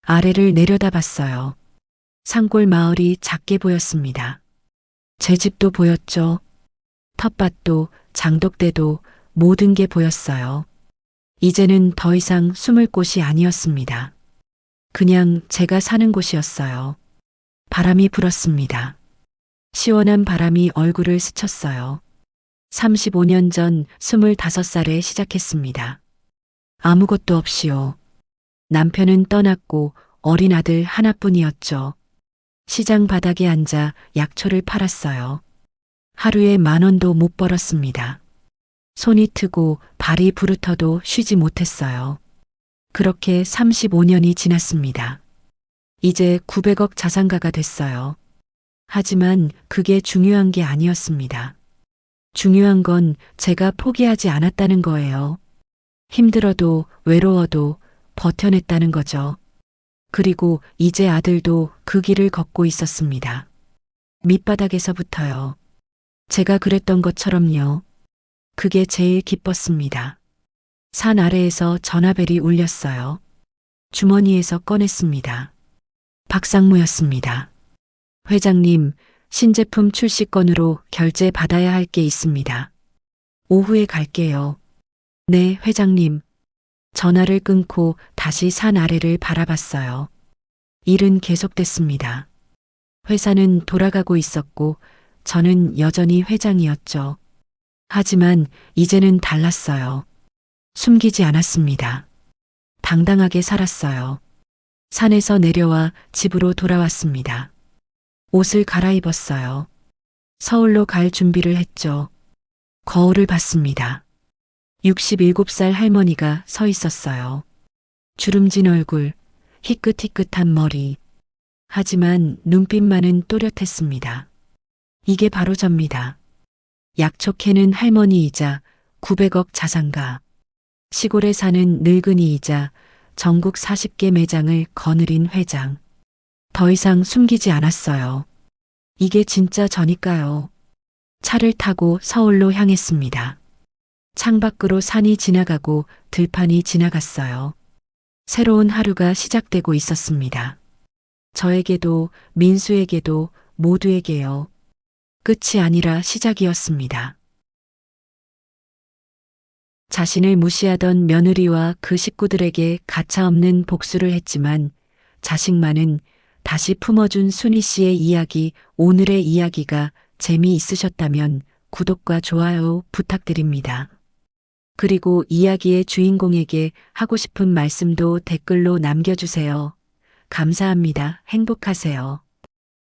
아래를 내려다봤어요. 산골 마을이 작게 보였습니다. 제 집도 보였죠. 텃밭도 장독대도 모든 게 보였어요. 이제는 더 이상 숨을 곳이 아니었습니다. 그냥 제가 사는 곳이었어요. 바람이 불었습니다. 시원한 바람이 얼굴을 스쳤어요. 35년 전 25살에 시작했습니다. 아무것도 없이요. 남편은 떠났고 어린 아들 하나뿐이었죠. 시장 바닥에 앉아 약초를 팔았어요. 하루에 10,000원도 못 벌었습니다. 손이 트고 발이 부르터도 쉬지 못했어요. 그렇게 35년이 지났습니다. 이제 900억 자산가가 됐어요. 하지만 그게 중요한 게 아니었습니다. 중요한 건 제가 포기하지 않았다는 거예요. 힘들어도 외로워도 버텨냈다는 거죠. 그리고 이제 아들도 그 길을 걷고 있었습니다. 밑바닥에서부터요. 제가 그랬던 것처럼요. 그게 제일 기뻤습니다. 산 아래에서 전화벨이 울렸어요. 주머니에서 꺼냈습니다. 박상무였습니다. 회장님, 신제품 출시 건으로 결제 받아야 할 게 있습니다. 오후에 갈게요. 네, 회장님. 전화를 끊고 다시 산 아래를 바라봤어요. 일은 계속됐습니다. 회사는 돌아가고 있었고 저는 여전히 회장이었죠. 하지만 이제는 달랐어요. 숨기지 않았습니다. 당당하게 살았어요. 산에서 내려와 집으로 돌아왔습니다. 옷을 갈아입었어요. 서울로 갈 준비를 했죠. 거울을 봤습니다. 67살 할머니가 서 있었어요. 주름진 얼굴, 희끗희끗한 머리. 하지만 눈빛만은 또렷했습니다. 이게 바로 접니다. 약초 캐는 할머니이자 900억 자산가. 시골에 사는 늙은이이자 전국 40개 매장을 거느린 회장. 더 이상 숨기지 않았어요. 이게 진짜 저니까요. 차를 타고 서울로 향했습니다. 창밖으로 산이 지나가고 들판이 지나갔어요. 새로운 하루가 시작되고 있었습니다. 저에게도 민수에게도 모두에게요. 끝이 아니라 시작이었습니다. 자신을 무시하던 며느리와 그 식구들에게 가차없는 복수를 했지만 자식만은 다시 품어준 순희 씨의 이야기, 오늘의 이야기가 재미있으셨다면 구독과 좋아요 부탁드립니다. 그리고 이야기의 주인공에게 하고 싶은 말씀도 댓글로 남겨주세요. 감사합니다. 행복하세요.